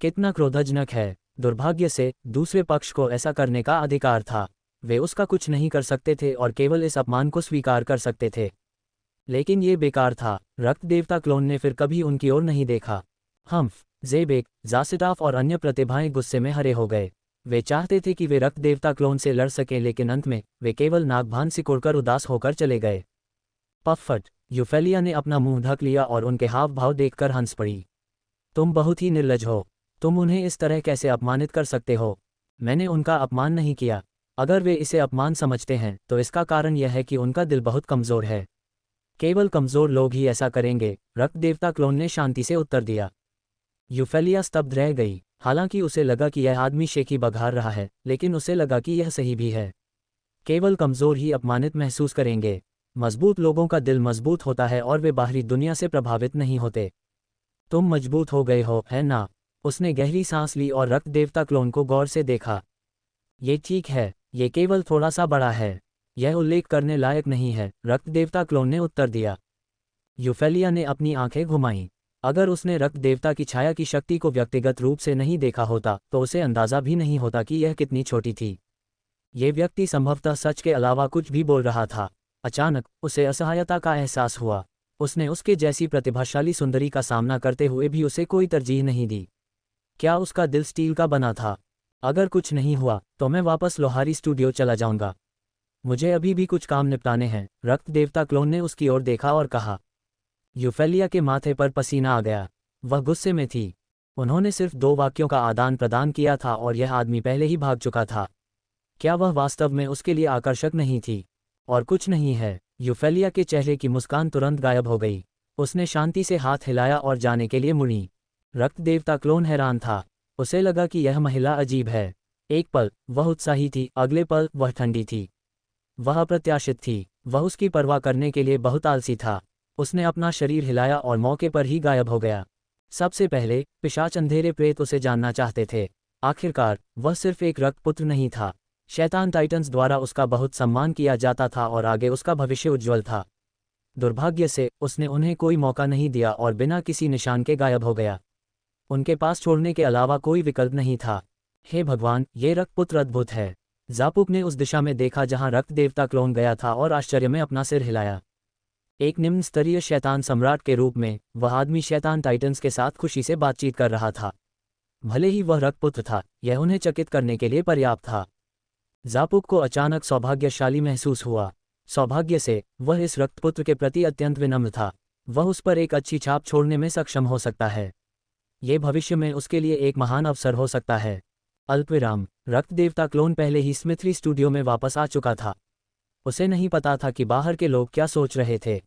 कितना क्रोधजनक है। दुर्भाग्य से दूसरे पक्ष को ऐसा करने का अधिकार था। वे उसका कुछ नहीं कर सकते थे और केवल इस अपमान को स्वीकार कर सकते थे। लेकिन ये बेकार था। रक्त देवता क्लोन ने फिर कभी उनकी ओर नहीं देखा। हम्फ, ज़ेबेक, ज़ासिटाफ और अन्य प्रतिभाएं गुस्से में हरे हो गए। वे चाहते थे कि वे रक्त देवता क्लोन से लड़ सकें, लेकिन अंत में वे केवल नागभान सिकुड़कर उदास होकर चले गए। पफट, यूफेलिया ने अपना मुंह ढक लिया और उनके हाव भाव देखकर हंस पड़ी। तुम बहुत ही निर्लज हो। तुम उन्हें इस तरह कैसे अपमानित कर सकते हो? मैंने उनका अपमान नहीं किया। अगर वे इसे अपमान समझते हैं तो इसका कारण यह है कि उनका दिल बहुत कमज़ोर है। केवल कमज़ोर लोग ही ऐसा करेंगे। रक्त देवता क्लोन ने शांति से उत्तर दिया। यूफेलिया स्तब्ध रह गई। हालांकि उसे लगा कि यह आदमी शेखी बघार रहा है, लेकिन उसे लगा कि यह सही भी है। केवल कमज़ोर ही अपमानित महसूस करेंगे। मजबूत लोगों का दिल मजबूत होता है और वे बाहरी दुनिया से प्रभावित नहीं होते। तुम मजबूत हो गए हो, है ना? उसने गहरी सांस ली और रक्त देवता क्लोन को गौर से देखा। ये ठीक है, ये केवल थोड़ा सा बड़ा है। यह उल्लेख करने लायक नहीं है, रक्त देवता क्लोन ने उत्तर दिया। यूफेलिया ने अपनी आंखें घुमाईं। अगर उसने रक्त देवता की छाया की शक्ति को व्यक्तिगत रूप से नहीं देखा होता तो उसे अंदाज़ा भी नहीं होता कि यह कितनी छोटी थी। ये व्यक्ति संभवतः सच के अलावा कुछ भी बोल रहा था। अचानक उसे असहायता का एहसास हुआ। उसने उसके जैसी प्रतिभाशाली सुंदरी का सामना करते हुए भी उसे कोई तरजीह नहीं दी। क्या उसका दिल स्टील का बना था? अगर कुछ नहीं हुआ तो मैं वापस लोहारी स्टूडियो चला जाऊंगा। मुझे अभी भी कुछ काम निपटाने हैं। रक्त देवता क्लोन ने उसकी ओर देखा और कहा। यूफेलिया के माथे पर पसीना आ गया। वह गुस्से में थी। उन्होंने सिर्फ 2 वाक्यों का आदान प्रदान किया था और यह आदमी पहले ही भाग चुका था। क्या वह वास्तव में उसके लिए आकर्षक नहीं थी? और कुछ नहीं है। यूफेलिया के चेहरे की मुस्कान तुरंत गायब हो गई। उसने शांति से हाथ हिलाया और जाने के लिए मुड़ी। रक्त देवता क्लोन हैरान था। उसे लगा कि यह महिला अजीब है। एक पल वह उत्साही थी, अगले पल वह ठंडी थी। वह अप्रत्याशित थी। वह उसकी परवाह करने के लिए बहुत आलसी था। उसने अपना शरीर हिलाया और मौके पर ही गायब हो गया। सबसे पहले पिशाच अंधेरे प्रेत उसे जानना चाहते थे। आखिरकार वह सिर्फ एक रक्तपुत्र नहीं था। शैतान टाइटन्स द्वारा उसका बहुत सम्मान किया जाता था और आगे उसका भविष्य उज्ज्वल था। दुर्भाग्य से उसने उन्हें कोई मौका नहीं दिया और बिना किसी निशान के गायब हो गया। उनके पास छोड़ने के अलावा कोई विकल्प नहीं था। हे भगवान, ये रक्तपुत्र अद्भुत है। जापुक ने उस दिशा में देखा जहां रक्त देवता क्लोन गया था और आश्चर्य में अपना सिर हिलाया। एक निम्न स्तरीय शैतान सम्राट के रूप में वह आदमी शैतान टाइटन्स के साथ खुशी से बातचीत कर रहा था। भले ही वह रक्तपुत्र था, यह उन्हें चकित करने के लिए पर्याप्त था। जापुक को अचानक सौभाग्यशाली महसूस हुआ। सौभाग्य से वह इस रक्तपुत्र के प्रति अत्यंत विनम्र था। वह उस पर एक अच्छी छाप छोड़ने में सक्षम हो सकता है। ये भविष्य में उसके लिए एक महान अवसर हो सकता है। अल्पविराम। रक्त देवता क्लोन पहले ही स्मिथरी स्टूडियो में वापस आ चुका था। उसे नहीं पता था कि बाहर के लोग क्या सोच रहे थे।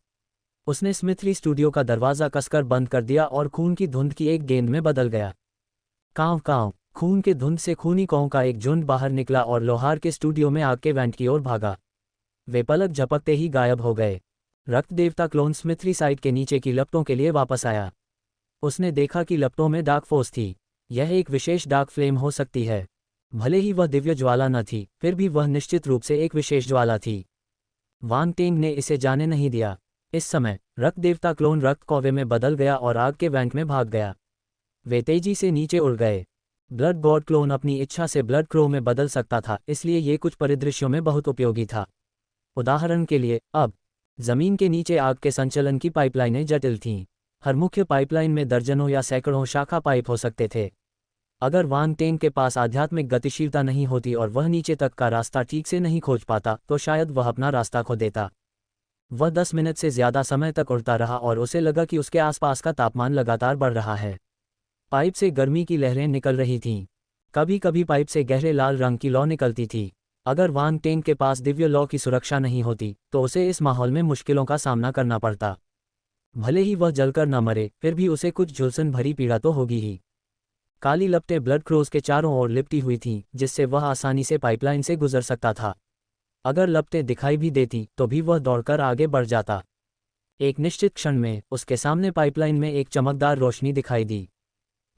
उसने स्मिथरी स्टूडियो का दरवाज़ा कसकर बंद कर दिया और खून की धुंध की एक गेंद में बदल गया। कांव कांव। खून के धुंध से खूनी कौओं का एक झुंड बाहर निकला और लोहार के स्टूडियो में आग के वेंट की ओर भागा। वे पलक झपकते ही गायब हो गए। रक्त देवता क्लोन स्मिथरी साइट के नीचे की लपटों के लिए वापस आया। उसने देखा कि लपटों में डार्क फोर्स थी। यह एक विशेष डार्क फ्लेम हो सकती है। भले ही वह दिव्य ज्वाला न थी, फिर भी वह निश्चित रूप से एक विशेष ज्वाला थी। वांग टेंग ने इसे जाने नहीं दिया। इस समय रक्त देवता क्लोन रक्त कौवे में बदल गया और आग के वैंक में भाग गया। वे तेजी से नीचे उड़ गए। ब्लड गॉड क्लोन अपनी इच्छा से ब्लड क्रो में बदल सकता था, इसलिए ये कुछ परिदृश्यों में बहुत उपयोगी था। उदाहरण के लिए, अब जमीन के नीचे आग के संचलन की पाइपलाइनें जटिल थीं। हर मुख्य पाइपलाइन में दर्जनों या सैकड़ों शाखा पाइप हो सकते थे। अगर वांग टेंग के पास आध्यात्मिक गतिशीलता नहीं होती और वह नीचे तक का रास्ता ठीक से नहीं खोज पाता तो शायद वह अपना रास्ता खो देता। वह 10 मिनट से ज़्यादा समय तक उड़ता रहा और उसे लगा कि उसके आसपास का तापमान लगातार बढ़ रहा है। पाइप से गर्मी की लहरें निकल रही थीं। कभी कभी पाइप से गहरे लाल रंग की लौ निकलती थी। अगर वांग टेंग के पास दिव्य लौ की सुरक्षा नहीं होती तो उसे इस माहौल में मुश्किलों का सामना करना पड़ता। भले ही वह जलकर न मरे, फिर भी उसे कुछ झुलसन भरी पीड़ा तो होगी ही। काली लपटें ब्लड क्रोज के चारों ओर लिपटी हुई थीं, जिससे वह आसानी से पाइपलाइन से गुजर सकता था। अगर लपटें दिखाई भी देती तो भी वह दौड़कर आगे बढ़ जाता। एक निश्चित क्षण में उसके सामने पाइपलाइन में एक चमकदार रोशनी दिखाई दी।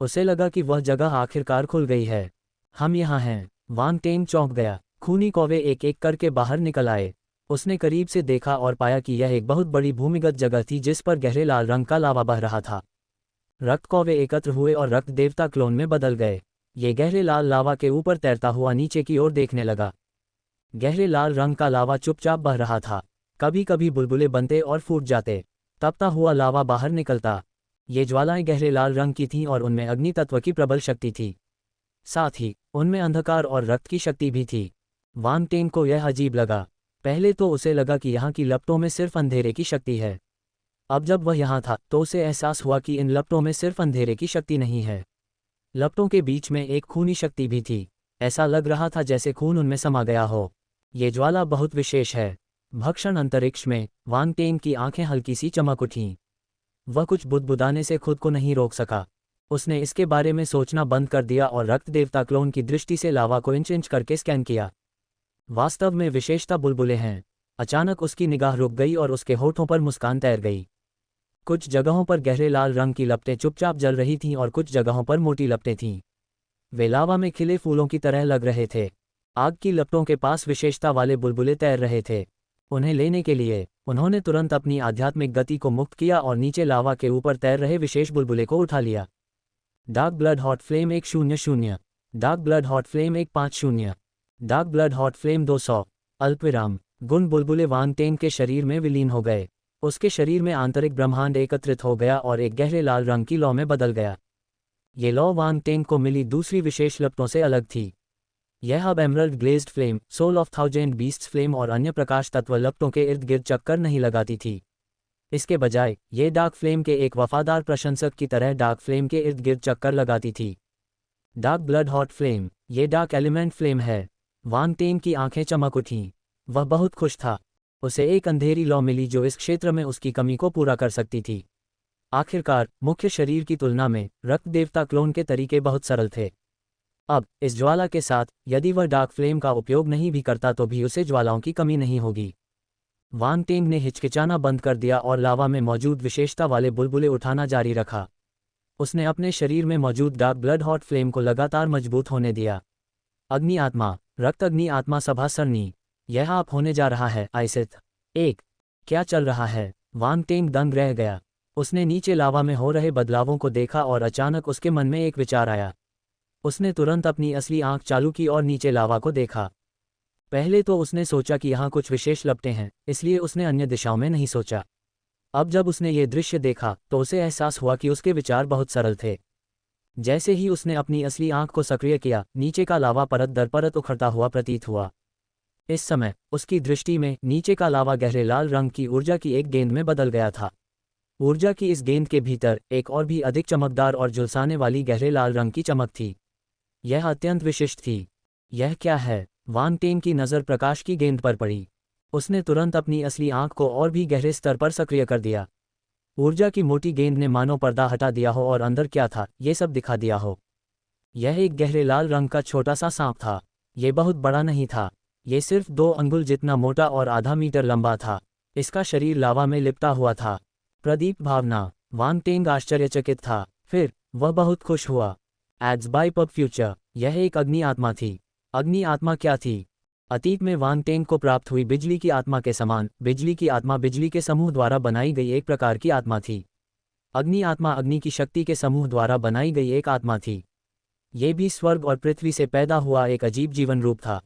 उसे लगा कि वह जगह आखिरकार खुल गई है। हम यहाँ हैं। वांग टेंग चौंक गया। खूनी कौवे एक एक करके बाहर निकल आए। उसने करीब से देखा और पाया कि यह एक बहुत बड़ी भूमिगत जगह थी जिस पर गहरे लाल रंग का लावा बह रहा था। रक्त कौवे एकत्र हुए और रक्त देवता क्लोन में बदल गए। ये गहरे लाल लावा के ऊपर तैरता हुआ नीचे की ओर देखने लगा। गहरे लाल रंग का लावा चुपचाप बह रहा था। कभी कभी बुलबुले बनते और फूट जाते। तपता हुआ लावा बाहर निकलता। ये ज्वालाएं गहरे लाल रंग की थीं और उनमें अग्नि तत्व की प्रबल शक्ति थी। साथ ही उनमें अंधकार और रक्त की शक्ति भी थी। वांग टेंग को यह अजीब लगा। पहले तो उसे लगा कि यहाँ की लपटों में सिर्फ अंधेरे की शक्ति है। अब जब वह यहाँ था तो उसे एहसास हुआ कि इन लपटों में सिर्फ अंधेरे की शक्ति नहीं है। लपटों के बीच में एक खूनी शक्ति भी थी। ऐसा लग रहा था जैसे खून उनमें समा गया हो। ये ज्वाला बहुत विशेष है। भक्षण अंतरिक्ष में वांग टेंग की आंखें हल्की सी चमक उठीं। वह कुछ बुदबुदाने से खुद को नहीं रोक सका। उसने इसके बारे में सोचना बंद कर दिया और रक्त देवता क्लोन की दृष्टि से लावा को इंच इंच करके स्कैन किया। वास्तव में विशेषता बुलबुले हैं। अचानक उसकी निगाह रुक गई और उसके होठों पर मुस्कान तैर गई। कुछ जगहों पर गहरे लाल रंग की लपटें चुपचाप जल रही थीं और कुछ जगहों पर मोटी लपटें थीं। वे लावा में खिले फूलों की तरह लग रहे थे। आग की लपटों के पास विशेषता वाले बुलबुले तैर रहे थे। उन्हें लेने के लिए उन्होंने तुरंत अपनी आध्यात्मिक गति को मुक्त किया और नीचे लावा के ऊपर तैर रहे विशेष बुलबुले को उठा लिया। Dark blood hot flame 100, dark blood hot flame 150, dark blood hot flame 200, अल्पविराम। गुण बुलबुले वांग टेंग के शरीर में विलीन हो गए। उसके शरीर में आंतरिक ब्रह्मांड एकत्रित हो गया और एक गहरे लाल रंग की लौ में बदल गया। ये लौ वांग टेंग को मिली दूसरी विशेष लपटों से अलग थी। यह अब emerald glazed flame, soul of thousand beasts flame और अन्य प्रकाश तत्व लपटों के इर्द गिर्द चक्कर नहीं लगाती थी। इसके बजाय ये डार्क फ्लेम के एक वफादार प्रशंसक की तरह डार्क फ्लेम के इर्द गिर्द चक्कर लगाती थी। डार्क ब्लड हॉट फ्लेम, ये डार्क एलिमेंट फ्लेम है। वांग टेंग की आंखें चमक उठीं। वह बहुत खुश था। उसे एक अंधेरी लौ मिली जो इस क्षेत्र में उसकी कमी को पूरा कर सकती थी। आखिरकार मुख्य शरीर की तुलना में रक्त देवता क्लोन के तरीके बहुत सरल थे। अब इस ज्वाला के साथ यदि वह डार्क फ्लेम का उपयोग नहीं भी करता तो भी उसे ज्वालाओं की कमी नहीं होगी। वांग टेंग ने हिचकिचाना बंद कर दिया और लावा में मौजूद विशेषता वाले बुलबुले उठाना जारी रखा। उसने अपने शरीर में मौजूद डार्क ब्लड हॉट फ्लेम को लगातार मजबूत होने दिया। अग्नि आत्मा, रक्त अग्नि आत्मा सभा सरनी, यह आप होने जा रहा है आइसिथ। एक, क्या चल रहा है? वांग टेंग दंग रह गया। उसने नीचे लावा में हो रहे बदलावों को देखा और अचानक उसके मन में एक विचार आया। उसने तुरंत अपनी असली आंख चालू की और नीचे लावा को देखा। पहले तो उसने सोचा कि यहाँ कुछ विशेष लपटें हैं, इसलिए उसने अन्य दिशाओं में नहीं सोचा। अब जब उसने ये दृश्य देखा तो उसे एहसास हुआ कि उसके विचार बहुत सरल थे। जैसे ही उसने अपनी असली आंख को सक्रिय किया, नीचे का लावा परत दर परत उखड़ता हुआ प्रतीत हुआ। इस समय उसकी दृष्टि में नीचे का लावा गहरे लाल रंग की ऊर्जा की एक गेंद में बदल गया था। ऊर्जा की इस गेंद के भीतर एक और भी अधिक चमकदार और झुलसाने वाली गहरे लाल रंग की चमक थी। यह अत्यंत विशिष्ट थी। यह क्या है? वांग टेंग की नज़र प्रकाश की गेंद पर पड़ी। उसने तुरंत अपनी असली आंख को और भी गहरे स्तर पर सक्रिय कर दिया। ऊर्जा की मोटी गेंद ने मानो पर्दा हटा दिया हो और अंदर क्या था ये सब दिखा दिया हो। यह एक गहरे लाल रंग का छोटा सा सांप था। ये बहुत बड़ा नहीं था। ये सिर्फ 2 अंगुल जितना मोटा और आधा मीटर लंबा था। इसका शरीर लावा में लिपटा हुआ था। प्रदीप भावना। वांग टेंग आश्चर्यचकित था। फिर वह बहुत खुश हुआ। एड्स बाय पब फ्यूचर, यह एक अग्नि आत्मा थी। अग्नि आत्मा क्या थी? अतीत में वांग टेंग को प्राप्त हुई बिजली की आत्मा के समान बिजली की आत्मा बिजली के समूह द्वारा बनाई गई एक प्रकार की आत्मा थी। अग्नि आत्मा अग्नि की शक्ति के समूह द्वारा बनाई गई एक आत्मा थी। ये भी स्वर्ग और पृथ्वी से पैदा हुआ एक अजीब जीवन रूप था।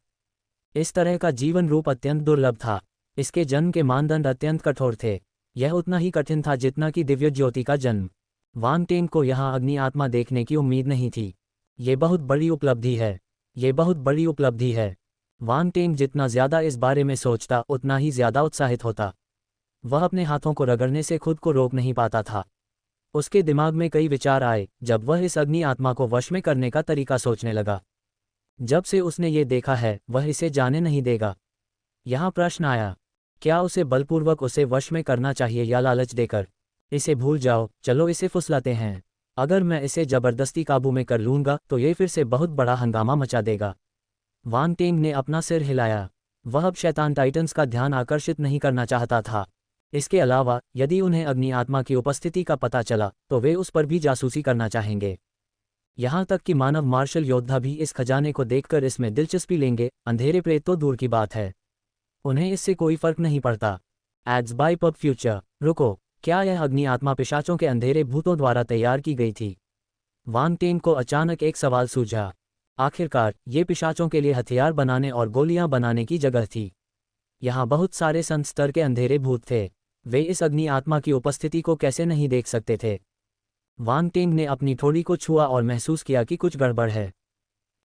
इस तरह का जीवन रूप अत्यंत दुर्लभ था। इसके जन्म के मानदंड अत्यंत कठोर थे। यह उतना ही कठिन था जितना कि दिव्य ज्योति का जन्म। वांग टेंग को यहाँ अग्नि आत्मा देखने की उम्मीद नहीं थी। ये बहुत बड़ी उपलब्धि है। ये बहुत बड़ी उपलब्धि है। वांग टेंग जितना ज़्यादा इस बारे में सोचता उतना ही ज़्यादा उत्साहित होता। वह अपने हाथों को रगड़ने से खुद को रोक नहीं पाता था। उसके दिमाग में कई विचार आए जब वह इस अग्नि आत्मा को वश में करने का तरीका सोचने लगा। जब से उसने ये देखा है वह इसे जाने नहीं देगा। यहाँ प्रश्न आया, क्या उसे बलपूर्वक उसे वश में करना चाहिए या लालच देकर? इसे भूल जाओ, चलो इसे फुसलाते हैं। अगर मैं इसे जबरदस्ती काबू में कर लूँगा तो ये फिर से बहुत बड़ा हंगामा मचा देगा। वांग टेंग ने अपना सिर हिलाया। वह अब शैतान टाइटन्स का ध्यान आकर्षित नहीं करना चाहता था। इसके अलावा यदि उन्हें अग्नि आत्मा की उपस्थिति का पता चला तो वे उस पर भी जासूसी करना चाहेंगे। यहाँ तक कि मानव मार्शल योद्धा भी इस खजाने को देखकर इसमें दिलचस्पी लेंगे। अंधेरे प्रेत तो दूर की बात है, उन्हें इससे कोई फर्क नहीं पड़ता। Ads by pub Future. रुको, क्या यह अग्नि आत्मा पिशाचों के अंधेरे भूतों द्वारा तैयार की गई थी? वांग टेंग को अचानक एक सवाल सूझा। आखिरकार ये पिशाचों के लिए हथियार बनाने और गोलियां बनाने की जगह थी। यहाँ बहुत सारे संत स्तर के अंधेरे भूत थे। वे इस अग्नि आत्मा की उपस्थिति को कैसे नहीं देख सकते थे? वांग टेंग ने अपनी ठोड़ी को छुआ और महसूस किया कि कुछ गड़बड़ है।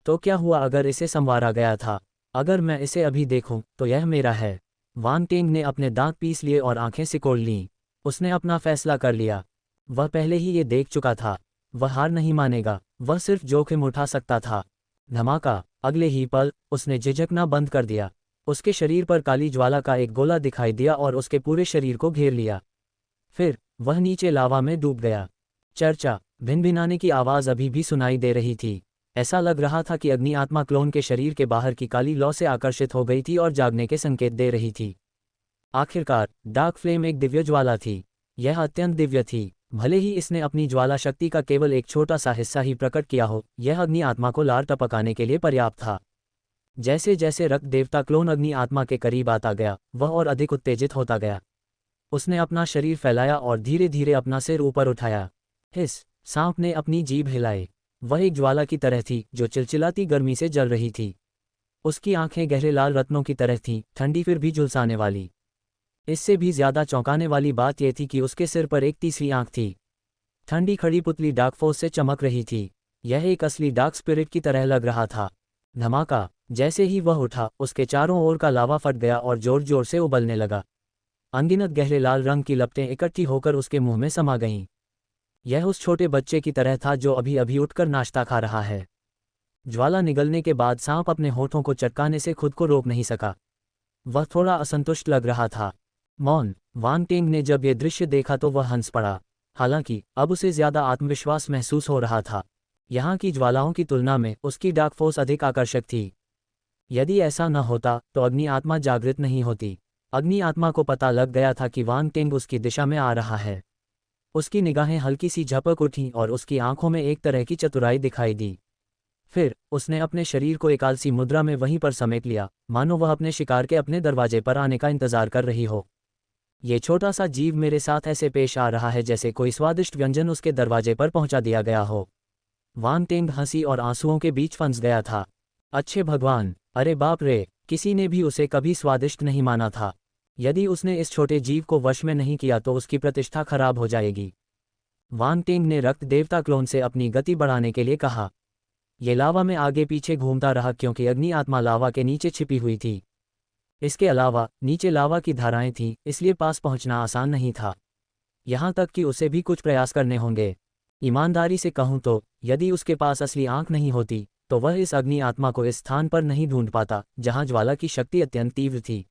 तो क्या हुआ अगर इसे संवारा गया था? अगर मैं इसे अभी देखूं तो यह मेरा है। वांग टेंग ने अपने दांत पीस लिए और आंखें सिकोड़ लीं। उसने अपना फैसला कर लिया। वह पहले ही ये देख चुका था। वह हार नहीं मानेगा। वह सिर्फ जोखिम उठा सकता था। धमाका! अगले ही पल उसने झिझकना बंद कर दिया। उसके शरीर पर काली ज्वाला का एक गोला दिखाई दिया और उसके पूरे शरीर को घेर लिया। फिर वह नीचे लावा में डूब गया। चर्चा। भिनभिनाने की आवाज़ अभी भी सुनाई दे रही थी। ऐसा लग रहा था कि अग्नि आत्मा क्लोन के शरीर के बाहर की काली लौ से आकर्षित हो गई थी और जागने के संकेत दे रही थी। आखिरकार डार्क फ्लेम एक दिव्य ज्वाला थी। यह अत्यंत दिव्य थी। भले ही इसने अपनी ज्वाला शक्ति का केवल एक छोटा सा हिस्सा ही प्रकट किया हो, यह अग्नि आत्मा को लार टपकाने के लिए पर्याप्त था। जैसे जैसे रक्त देवता क्लोन अग्नि आत्मा के करीब आता गया, वह और अधिक उत्तेजित होता गया। उसने अपना शरीर फैलाया और धीरे धीरे अपना सिर ऊपर उठाया। हिस, सांप ने अपनी जीभ हिलाई। वह एक ज्वाला की तरह थी जो चिलचिलाती गर्मी से जल रही थी। उसकी आंखें गहरे लाल रत्नों की तरह थीं, ठंडी फिर भी झुलसाने वाली। इससे भी ज्यादा चौंकाने वाली बात यह थी कि उसके सिर पर एक तीसरी आंख थी। ठंडी खड़ी पुतली डार्क फोर्स से चमक रही थी। यह एक असली डार्क स्पिरिट की तरह लग रहा था। धमाका! जैसे ही वह उठा, उसके चारों ओर का लावा फट गया और जोर जोर से उबलने लगा। अनगिनत गहरे लाल रंग की लपटें इकट्ठी होकर उसके मुंह में समा गईं। यह उस छोटे बच्चे की तरह था जो अभी अभी उठकर नाश्ता खा रहा है। ज्वाला निगलने के बाद सांप अपने होठों को चटकाने से खुद को रोक नहीं सका। वह थोड़ा असंतुष्ट लग रहा था। मौन वांग टेंग ने जब ये दृश्य देखा तो वह हंस पड़ा। हालांकि अब उसे ज्यादा आत्मविश्वास महसूस हो रहा था। यहाँ की ज्वालाओं की तुलना में उसकी डार्क फोर्स अधिक आकर्षक थी। यदि ऐसा न होता तो अग्नि आत्मा जागृत नहीं होती। अग्नि आत्मा को पता लग गया था कि वांग टेंग उसकी दिशा में आ रहा है। उसकी निगाहें हल्की सी झपक उठीं और उसकी आंखों में एक तरह की चतुराई दिखाई दी। फिर उसने अपने शरीर को एक आलसी मुद्रा में वहीं पर समेट लिया, मानो वह अपने शिकार के अपने दरवाजे पर आने का इंतजार कर रही हो। ये छोटा सा जीव मेरे साथ ऐसे पेश आ रहा है जैसे कोई स्वादिष्ट व्यंजन उसके दरवाजे पर पहुंचा दिया गया हो। वांग टेंग हंसी और आंसुओं के बीच फंस गया था। अच्छे भगवान, अरे बाप रे, किसी ने भी उसे कभी स्वादिष्ट नहीं माना था। यदि उसने इस छोटे जीव को वश में नहीं किया तो उसकी प्रतिष्ठा खराब हो जाएगी। वांग टेंग ने रक्त देवता क्लोन से अपनी गति बढ़ाने के लिए कहा। ये लावा में आगे पीछे घूमता रहा क्योंकि अग्नि आत्मा लावा के नीचे छिपी हुई थी। इसके अलावा नीचे लावा की धाराएं थीं, इसलिए पास पहुंचना आसान नहीं था। यहाँ तक कि उसे भी कुछ प्रयास करने होंगे। ईमानदारी से कहूँ तो यदि उसके पास असली आंख नहीं होती तो वह इस अग्नि आत्मा को इस स्थान पर नहीं ढूंढ पाता जहाँ ज्वाला की शक्ति अत्यंत तीव्र थी।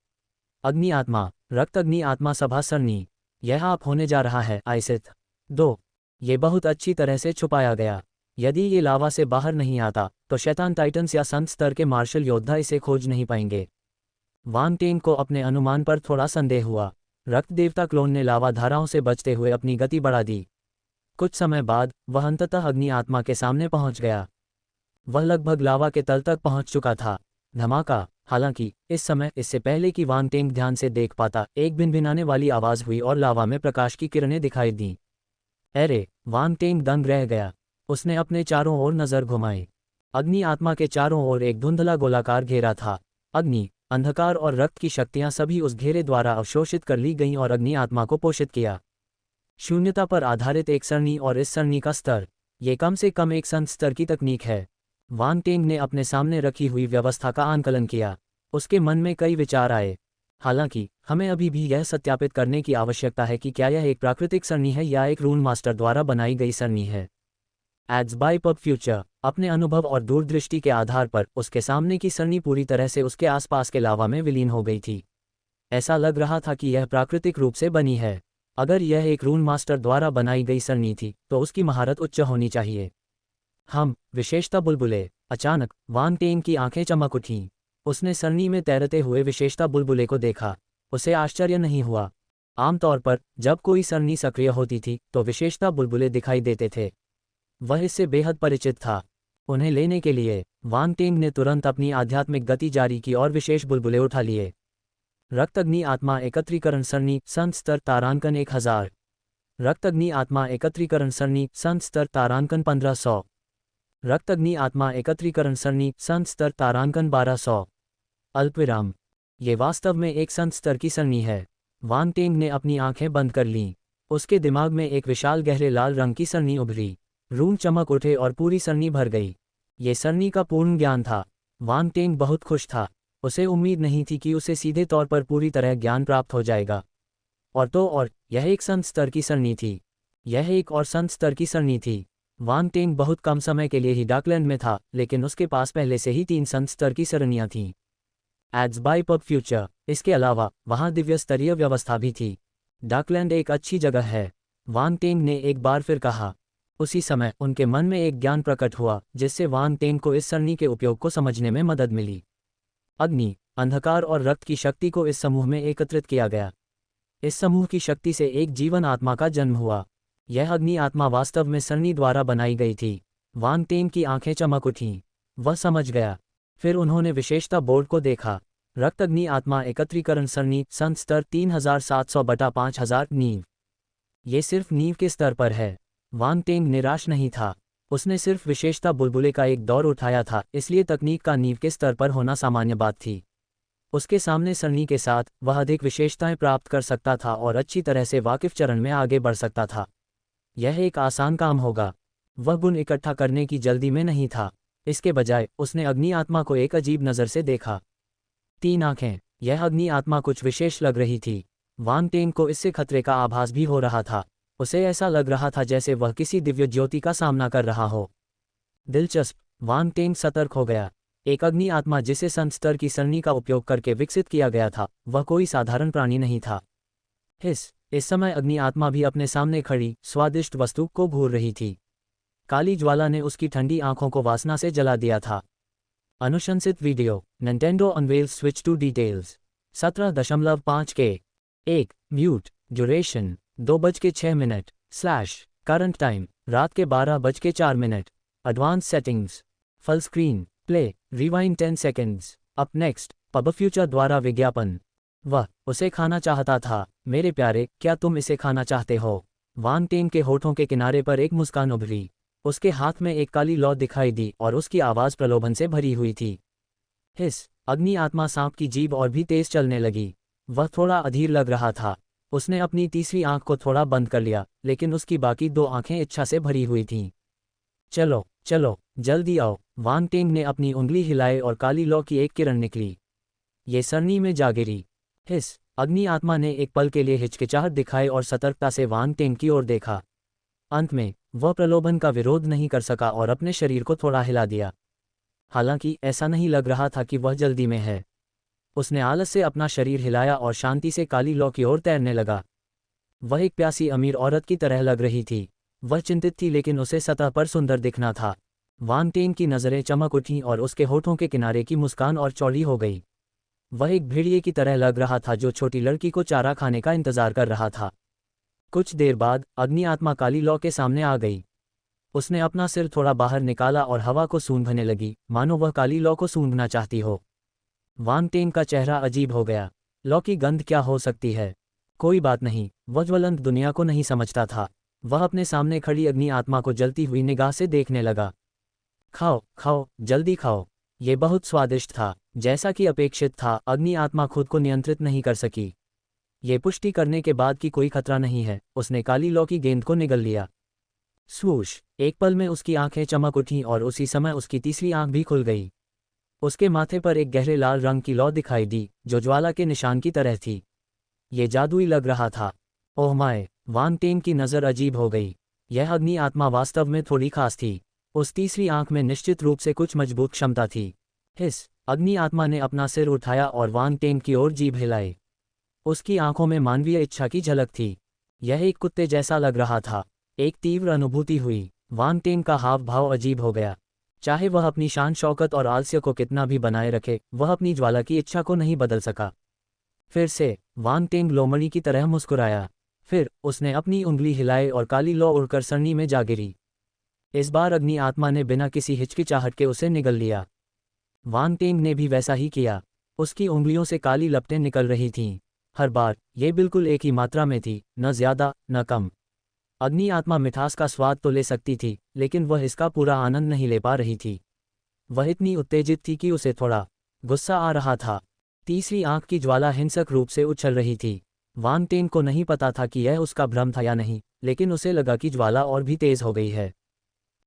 अग्नि आत्मा, रक्त अग्नि आत्मा सभा सरनी, यह आप होने जा रहा है आइसिथ 2। ये बहुत अच्छी तरह से छुपाया गया। यदि ये लावा से बाहर नहीं आता तो शैतान टाइटन्स या संत स्तर के मार्शल योद्धा इसे खोज नहीं पाएंगे। वांग टेंग को अपने अनुमान पर थोड़ा संदेह हुआ। रक्त देवता क्लोन ने लावा धाराओं से बचते हुए अपनी गति बढ़ा दी। कुछ समय बाद वह अंततः अग्नि आत्मा के सामने पहुंच गया। वह लगभग लावा के तल तक पहुंच चुका था। धमाका! हालांकि इस समय, इससे पहले कि वांग टेंग ध्यान से देख पाता, एक भिनभिनाने वाली आवाज हुई और लावा में प्रकाश की किरणें दिखाई दीं। अरे! वांग टेंग दंग रह गया। उसने अपने चारों ओर नजर घुमाई। अग्नि आत्मा के चारों ओर एक धुंधला गोलाकार घेरा था। अग्नि, अंधकार और रक्त की शक्तियां सभी उस घेरे द्वारा अवशोषित कर ली गईं और अग्नि आत्मा को पोषित किया। शून्यता पर आधारित एक सरणी और इस सरणी का स्तर, ये कम से कम एक संत स्तर की तकनीक है। वांग टेंग ने अपने सामने रखी हुई व्यवस्था का आंकलन किया। उसके मन में कई विचार आए। हालांकि हमें अभी भी यह सत्यापित करने की आवश्यकता है कि क्या यह एक प्राकृतिक सरणी है या एक रून मास्टर द्वारा बनाई गई सरणी है। एड्स बाय पब फ्यूचर, अपने अनुभव और दूरदृष्टि के आधार पर उसके सामने की सरणी पूरी तरह से उसके आसपास के लावा में विलीन हो गई थी। ऐसा लग रहा था कि यह प्राकृतिक रूप से बनी है। अगर यह एक रून मास्टर द्वारा बनाई गई सरणी थी तो उसकी महारत उच्च होनी चाहिए। विशेषता बुलबुले। अचानक वांग टेंग की आंखें चमक उठीं। उसने सरणी में तैरते हुए विशेषता बुलबुले को देखा। उसे आश्चर्य नहीं हुआ। आमतौर पर जब कोई सरणी सक्रिय होती थी तो विशेषता बुलबुले दिखाई देते थे। वह इससे बेहद परिचित था। उन्हें लेने के लिए वांग टेंग ने तुरंत अपनी आध्यात्मिक गति जारी की और विशेष बुलबुले उठा लिए। रक्त अग्नि आत्मा एकत्रीकरण सरणी संत स्तर तारांकन 1000। रक्त अग्नि आत्मा एकत्रीकरण सरणी संत स्तर तारांकन 1500। रक्त अग्नि आत्मा एकत्रीकरण सरणी संत स्तर तारांकन 1200। अल्पविराम। ये वास्तव में एक संत स्तर की सरणी है। वांग टेंग ने अपनी आंखें बंद कर लीं। उसके दिमाग में एक विशाल गहरे लाल रंग की सरणी उभरी। रून चमक उठे और पूरी सरणी भर गई। ये सरणी का पूर्ण ज्ञान था। वांग टेंग बहुत खुश था। उसे उम्मीद नहीं थी कि उसे सीधे तौर पर पूरी तरह ज्ञान प्राप्त हो जाएगा। और यह एक संत स्तर की सरणी थी। यह एक और संत स्तर की सरणी थी। वांग टेंग बहुत कम समय के लिए ही डार्कलैंड में था, लेकिन उसके पास पहले से ही 3 संत स्तर की सरणियां थीं। Ads by pub Future. इसके अलावा वहां दिव्य स्तरीय व्यवस्था भी थी। डार्कलैंड एक अच्छी जगह है, वांग टेंग ने एक बार फिर कहा। उसी समय उनके मन में एक ज्ञान प्रकट हुआ जिससे वांग तेन को इस सरनी के उपयोग को समझने में मदद मिली। अग्नि, अंधकार और रक्त की शक्ति को इस समूह में एकत्रित किया गया। इस समूह की शक्ति से एक जीवन आत्मा का जन्म हुआ। यह अग्नि आत्मा वास्तव में सरनी द्वारा बनाई गई थी। वांग तेन की आंखें चमक उठीं। वह समझ गया। फिर उन्होंने विशेषता बोर्ड को देखा। रक्त अग्नि आत्मा एकत्रीकरण सरनी संत स्तर 3700/5000 नींव। ये सिर्फ नींव के स्तर पर है। वांग तेन निराश नहीं था। उसने सिर्फ विशेषता बुलबुले का एक दौर उठाया था, इसलिए तकनीक का नींव के स्तर पर होना सामान्य बात थी। उसके सामने सरनी के साथ वह अधिक विशेषताएं प्राप्त कर सकता था और अच्छी तरह से वाकिफ चरण में आगे बढ़ सकता था। यह एक आसान काम होगा। वह गुण इकट्ठा करने की जल्दी में नहीं था। इसके बजाय उसने अग्नि आत्मा को एक अजीब नज़र से देखा। 3 आंखें। यह अग्नि आत्मा कुछ विशेष लग रही थी। वांग तेन को इससे खतरे का आभास भी हो रहा था। उसे ऐसा लग रहा था जैसे वह किसी दिव्य ज्योति का सामना कर रहा हो। दिलचस्प। वांग तेन सतर्क हो गया। एक अग्नि आत्मा जिसे संत स्तर की सरनी का उपयोग करके विकसित किया गया था, वह कोई साधारण प्राणी नहीं था। इस समय अग्नि आत्मा भी अपने सामने खड़ी स्वादिष्ट वस्तु को घूर रही थी। काली ज्वाला ने उसकी ठंडी आंखों को वासना से जला दिया था। अनुशंसित video. Nintendo unveils switch to details. 17.5 के 1 म्यूट। ड्यूरेशन 2:06 करंट टाइम रात के 12:04। Advance settings. Full screen play rewind 10 seconds. Up next pub future द्वारा विज्ञापन। वह उसे खाना चाहता था। मेरे प्यारे, क्या तुम इसे खाना चाहते हो? वांग तेन के होठों के किनारे पर एक मुस्कान उभरी। उसके हाथ में एक काली लौ दिखाई दी और उसकी आवाज़ प्रलोभन से भरी हुई थी। अग्नि आत्मा सांप की जीभ और भी तेज चलने लगी। वह थोड़ा अधीर लग रहा था। उसने अपनी तीसरी आंख को थोड़ा बंद कर लिया, लेकिन उसकी बाकी 2 आंखें इच्छा से भरी हुई थीं। चलो चलो, जल्दी आओ। वांग तेन ने अपनी उंगली हिलाई और काली लौ की एक किरण निकली। ये सरनी में जा गिरी। अग्नि आत्मा ने एक पल के लिए हिचकिचाहट दिखाई और सतर्कता से वांग तेन की ओर देखा। अंत में वह प्रलोभन का विरोध नहीं कर सका और अपने शरीर को थोड़ा हिला दिया। हालांकि ऐसा नहीं लग रहा था कि वह जल्दी में है। उसने आलस से अपना शरीर हिलाया और शांति से काली लौ की ओर तैरने लगा। वह एक प्यासी अमीर औरत की तरह लग रही थी। वह चिंतित थी, लेकिन उसे सतह पर सुंदर दिखना था। वांग तेन की नज़रें चमक उठीं और उसके होठों के किनारे की मुस्कान और चौड़ी हो गई। वह एक भेड़िए की तरह लग रहा था जो छोटी लड़की को चारा खाने का इंतजार कर रहा था। कुछ देर बाद अग्नि आत्मा काली लौ के सामने आ गई। उसने अपना सिर थोड़ा बाहर निकाला और हवा को सूंघने लगी, मानो वह काली लौ को सूंघना चाहती हो। वांग तेन का चेहरा अजीब हो गया। लौ की गंध क्या हो सकती है? कोई बात नहीं, वह ज्वलंत दुनिया को नहीं समझता था। वह अपने सामने खड़ी अग्नि आत्मा को जलती हुई निगाह से देखने लगा। खाओ खाओ, जल्दी खाओ। ये बहुत स्वादिष्ट था। जैसा कि अपेक्षित था, अग्नि आत्मा खुद को नियंत्रित नहीं कर सकी। ये पुष्टि करने के बाद कि कोई खतरा नहीं है, उसने काली लौ की गेंद को निगल लिया। स्वूश! एक पल में उसकी आंखें चमक उठीं और उसी समय उसकी तीसरी आंख भी खुल गई। उसके माथे पर एक गहरे लाल रंग की लौ दिखाई दी, जो ज्वाला के निशान की तरह थी। ये जादुई लग रहा था। Oh my! वांग तेन की नज़र अजीब हो गई। यह अग्नि आत्मा वास्तव में थोड़ी खास थी। उस तीसरी आंख में निश्चित रूप से कुछ मजबूत क्षमता थी। अग्नि आत्मा ने अपना सिर उठाया और वांग तेन की ओर जीभ हिलाई। उसकी आंखों में मानवीय इच्छा की झलक थी। यह एक कुत्ते जैसा लग रहा था। एक तीव्र अनुभूति हुई। वांग तेन का हाव भाव अजीब हो गया। चाहे वह अपनी शान शौकत और आलस्य को कितना भी बनाए रखे, वह अपनी ज्वाला की इच्छा को नहीं बदल सका। फिर से वांग तेन लोमड़ी की तरह मुस्कुराया। फिर उसने अपनी उंगली हिलाई और काली लौ उड़कर सरनी में जा गिरी। इस बार अग्नि आत्मा ने बिना किसी हिचकिचाहट के उसे निगल लिया। वांग तेन ने भी वैसा ही किया। उसकी उंगलियों से काली लपटें निकल रही थीं। हर बार ये बिल्कुल एक ही मात्रा में थी, न ज्यादा न कम। अग्नि आत्मा मिठास का स्वाद तो ले सकती थी, लेकिन वह इसका पूरा आनंद नहीं ले पा रही थी। वह इतनी उत्तेजित थी कि उसे थोड़ा गुस्सा आ रहा था। तीसरी आंख की ज्वाला हिंसक रूप से उछल रही थी। वांग तेन को नहीं पता था कि यह उसका भ्रम था या नहीं, लेकिन उसे लगा कि ज्वाला और भी तेज हो गई है।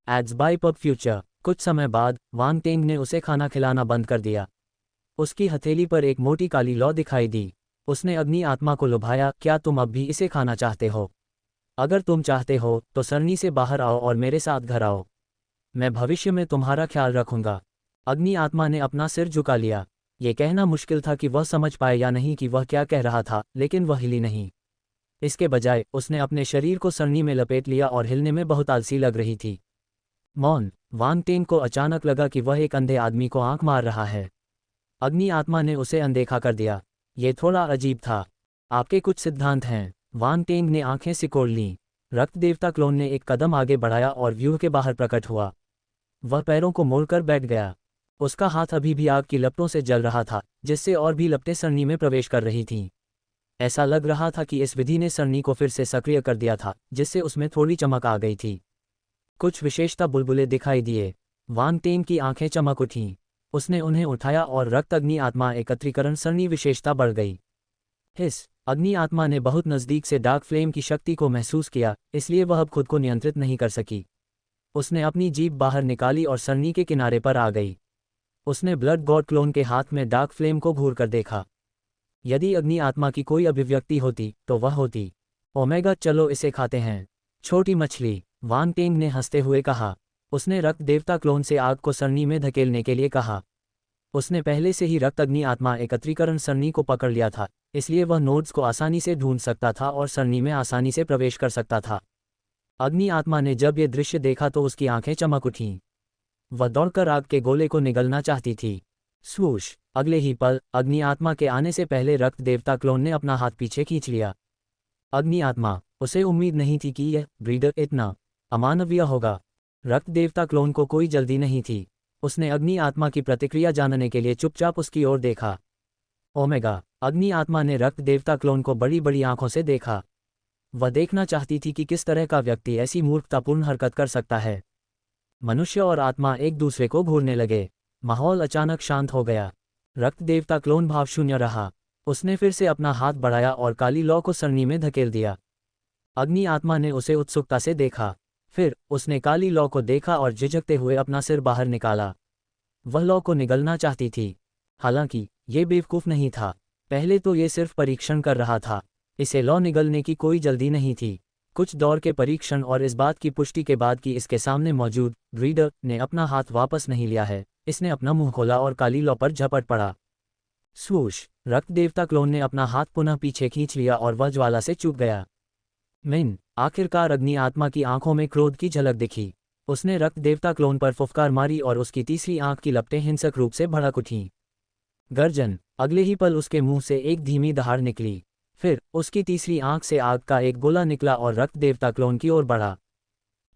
Ads by pub Future. कुछ समय बाद वांग तेन ने उसे खाना खिलाना बंद कर दिया। उसकी हथेली पर एक मोटी काली लौ दिखाई दी। उसने अग्नि आत्मा को लुभाया, क्या तुम अब भी इसे खाना चाहते हो? अगर तुम चाहते हो तो सरनी से बाहर आओ और मेरे साथ घर आओ। मैं भविष्य में तुम्हारा ख्याल रखूंगा। अग्नि आत्मा ने अपना सिर झुका लिया। ये कहना मुश्किल था कि वह समझ पाए या नहीं कि वह क्या कह रहा था, लेकिन वह हिली नहीं। इसके बजाय उसने अपने शरीर को सरनी में लपेट लिया और हिलने में बहुत आलसी लग रही थी। मौन वांग टेंग को अचानक लगा कि वह एक अंधे आदमी को आंख मार रहा है। अग्नि आत्मा ने उसे अनदेखा कर दिया। ये थोड़ा अजीब था। आपके कुछ सिद्धांत हैं? वांग टेंग ने आंखें सिकोड़ लीं। रक्त देवता क्लोन ने एक कदम आगे बढ़ाया और व्यूह के बाहर प्रकट हुआ। वह पैरों को मोड़कर बैठ गया। उसका हाथ अभी भी आग की लपटों से जल रहा था, जिससे और भी लपटें सरनी में प्रवेश कर रही थीं। ऐसा लग रहा था कि इस विधि ने सरनी को फिर से सक्रिय कर दिया था, जिससे उसमें थोड़ी चमक आ गई थी। कुछ विशेषता बुलबुले दिखाई दिए। वांग टेंग की आंखें चमक उठीं। उसने उन्हें उठाया और रक्त अग्नि आत्मा एकत्रीकरण सरनी विशेषता बढ़ गई। हिस अग्नि आत्मा ने बहुत नज़दीक से डार्क फ्लेम की शक्ति को महसूस किया, इसलिए वह अब खुद को नियंत्रित नहीं कर सकी। उसने अपनी जीभ बाहर निकाली और सरनी के किनारे पर आ गई। उसने ब्लड गॉड क्लोन के हाथ में डार्क फ्लेम को घूर कर देखा। यदि अग्नि आत्मा की कोई अभिव्यक्ति होती तो वह होती ओमेगा। चलो इसे खाते हैं। छोटी मछली, वांग टेंग ने हंसते हुए कहा। उसने रक्त देवता क्लोन से आग को सरनी में धकेलने के लिए कहा। उसने पहले से ही रक्त अग्नि आत्मा एकत्रीकरण सरनी को पकड़ लिया था, इसलिए वह नोड्स को आसानी से ढूंढ सकता था और सरनी में आसानी से प्रवेश कर सकता था। अग्नि आत्मा ने जब ये दृश्य देखा तो उसकी आंखें चमक उठीं। वह दौड़कर आग के गोले को निगलना चाहती थी। स्वूश! अगले ही पल अग्नि आत्मा के आने से पहले रक्त देवता क्लोन ने अपना हाथ पीछे खींच लिया। अग्नि आत्मा, उसे उम्मीद नहीं थी कि यह ब्रीडर इतना अमानवीय होगा। रक्त देवता क्लोन को कोई जल्दी नहीं थी। उसने अग्नि आत्मा की प्रतिक्रिया जानने के लिए चुपचाप उसकी ओर देखा। ओमेगा! अग्नि आत्मा ने रक्त देवता क्लोन को बड़ी बड़ी आंखों से देखा। वह देखना चाहती थी कि किस तरह का व्यक्ति ऐसी मूर्खतापूर्ण हरकत कर सकता है। मनुष्य और आत्मा एक दूसरे को घूरने लगे। माहौल अचानक शांत हो गया। रक्त देवता क्लोन भावशून्य रहा। उसने फिर से अपना हाथ बढ़ाया और काली लौ को सरनी में धकेल दिया। अग्नि आत्मा ने उसे उत्सुकता से देखा। फिर उसने काली लौ को देखा और झिझकते हुए अपना सिर बाहर निकाला। वह लौ को निगलना चाहती थी। हालांकि ये बेवकूफ़ नहीं था। पहले तो ये सिर्फ परीक्षण कर रहा था। इसे लौ निगलने की कोई जल्दी नहीं थी। कुछ दौर के परीक्षण और इस बात की पुष्टि के बाद कि इसके सामने मौजूद ब्रीडर ने अपना हाथ वापस नहीं लिया है, इसने अपना मुंह खोला और काली लौ पर झपट पड़ा। स्वूश! रक्त देवता क्लोन ने अपना हाथ पुनः पीछे खींच लिया और वह ज्वाला से चूक गया। मिन! आखिरकार अग्नि आत्मा की आंखों में क्रोध की झलक दिखी। उसने रक्त देवता क्लोन पर फुफकार मारी और उसकी तीसरी आंख की लपटें हिंसक रूप से भड़क उठीं। गर्जन! अगले ही पल उसके मुंह से एक धीमी दहाड़ निकली। फिर उसकी तीसरी आंख से आग का एक गोला निकला और रक्त देवता क्लोन की ओर बढ़ा।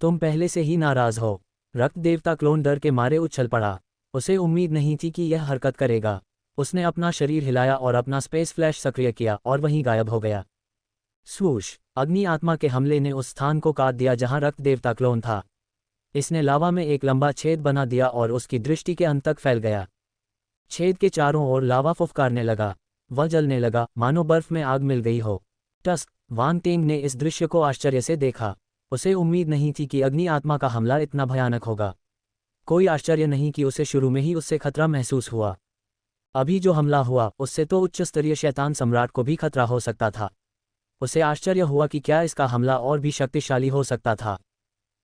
तुम पहले से ही नाराज हो। रक्त देवता क्लोन डर के मारे उछल पड़ा। उसे उम्मीद नहीं थी कि यह हरकत करेगा। उसने अपना शरीर हिलाया और अपना स्पेस फ्लैश सक्रिय किया और वहीं गायब हो गया। स्वूश! अग्नि आत्मा के हमले ने उस स्थान को काट दिया जहां रक्त देवता क्लोन था। इसने लावा में एक लंबा छेद बना दिया और उसकी दृष्टि के अंत तक फैल गया। छेद के चारों ओर लावा फुफकारने लगा। वह जलने लगा, मानो बर्फ में आग मिल गई हो। टस्क! वांग टेंग ने इस दृश्य को आश्चर्य से देखा। उसे उम्मीद नहीं थी कि अग्नि आत्मा का हमला इतना भयानक होगा। कोई आश्चर्य नहीं कि उसे शुरू में ही उससे खतरा महसूस हुआ। अभी जो हमला हुआ उससे तो उच्च स्तरीय शैतान सम्राट को भी खतरा हो सकता था। उसे आश्चर्य हुआ कि क्या इसका हमला और भी शक्तिशाली हो सकता था।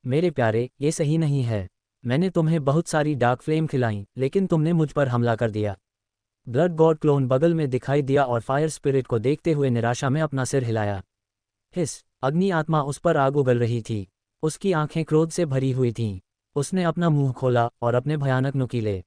मेरे प्यारे, ये सही नहीं है। मैंने तुम्हें बहुत सारी डार्क फ्लेम खिलाई, लेकिन तुमने मुझ पर हमला कर दिया। ब्लड गॉड क्लोन बगल में दिखाई दिया और फायर स्पिरिट को देखते हुए निराशा में अपना सिर हिलाया। हिस! अग्नि आत्मा उस पर आग उगल रही थी। उसकी आंखें क्रोध से भरी हुई थीं। उसने अपना मुंह खोला और अपने भयानक नुकीले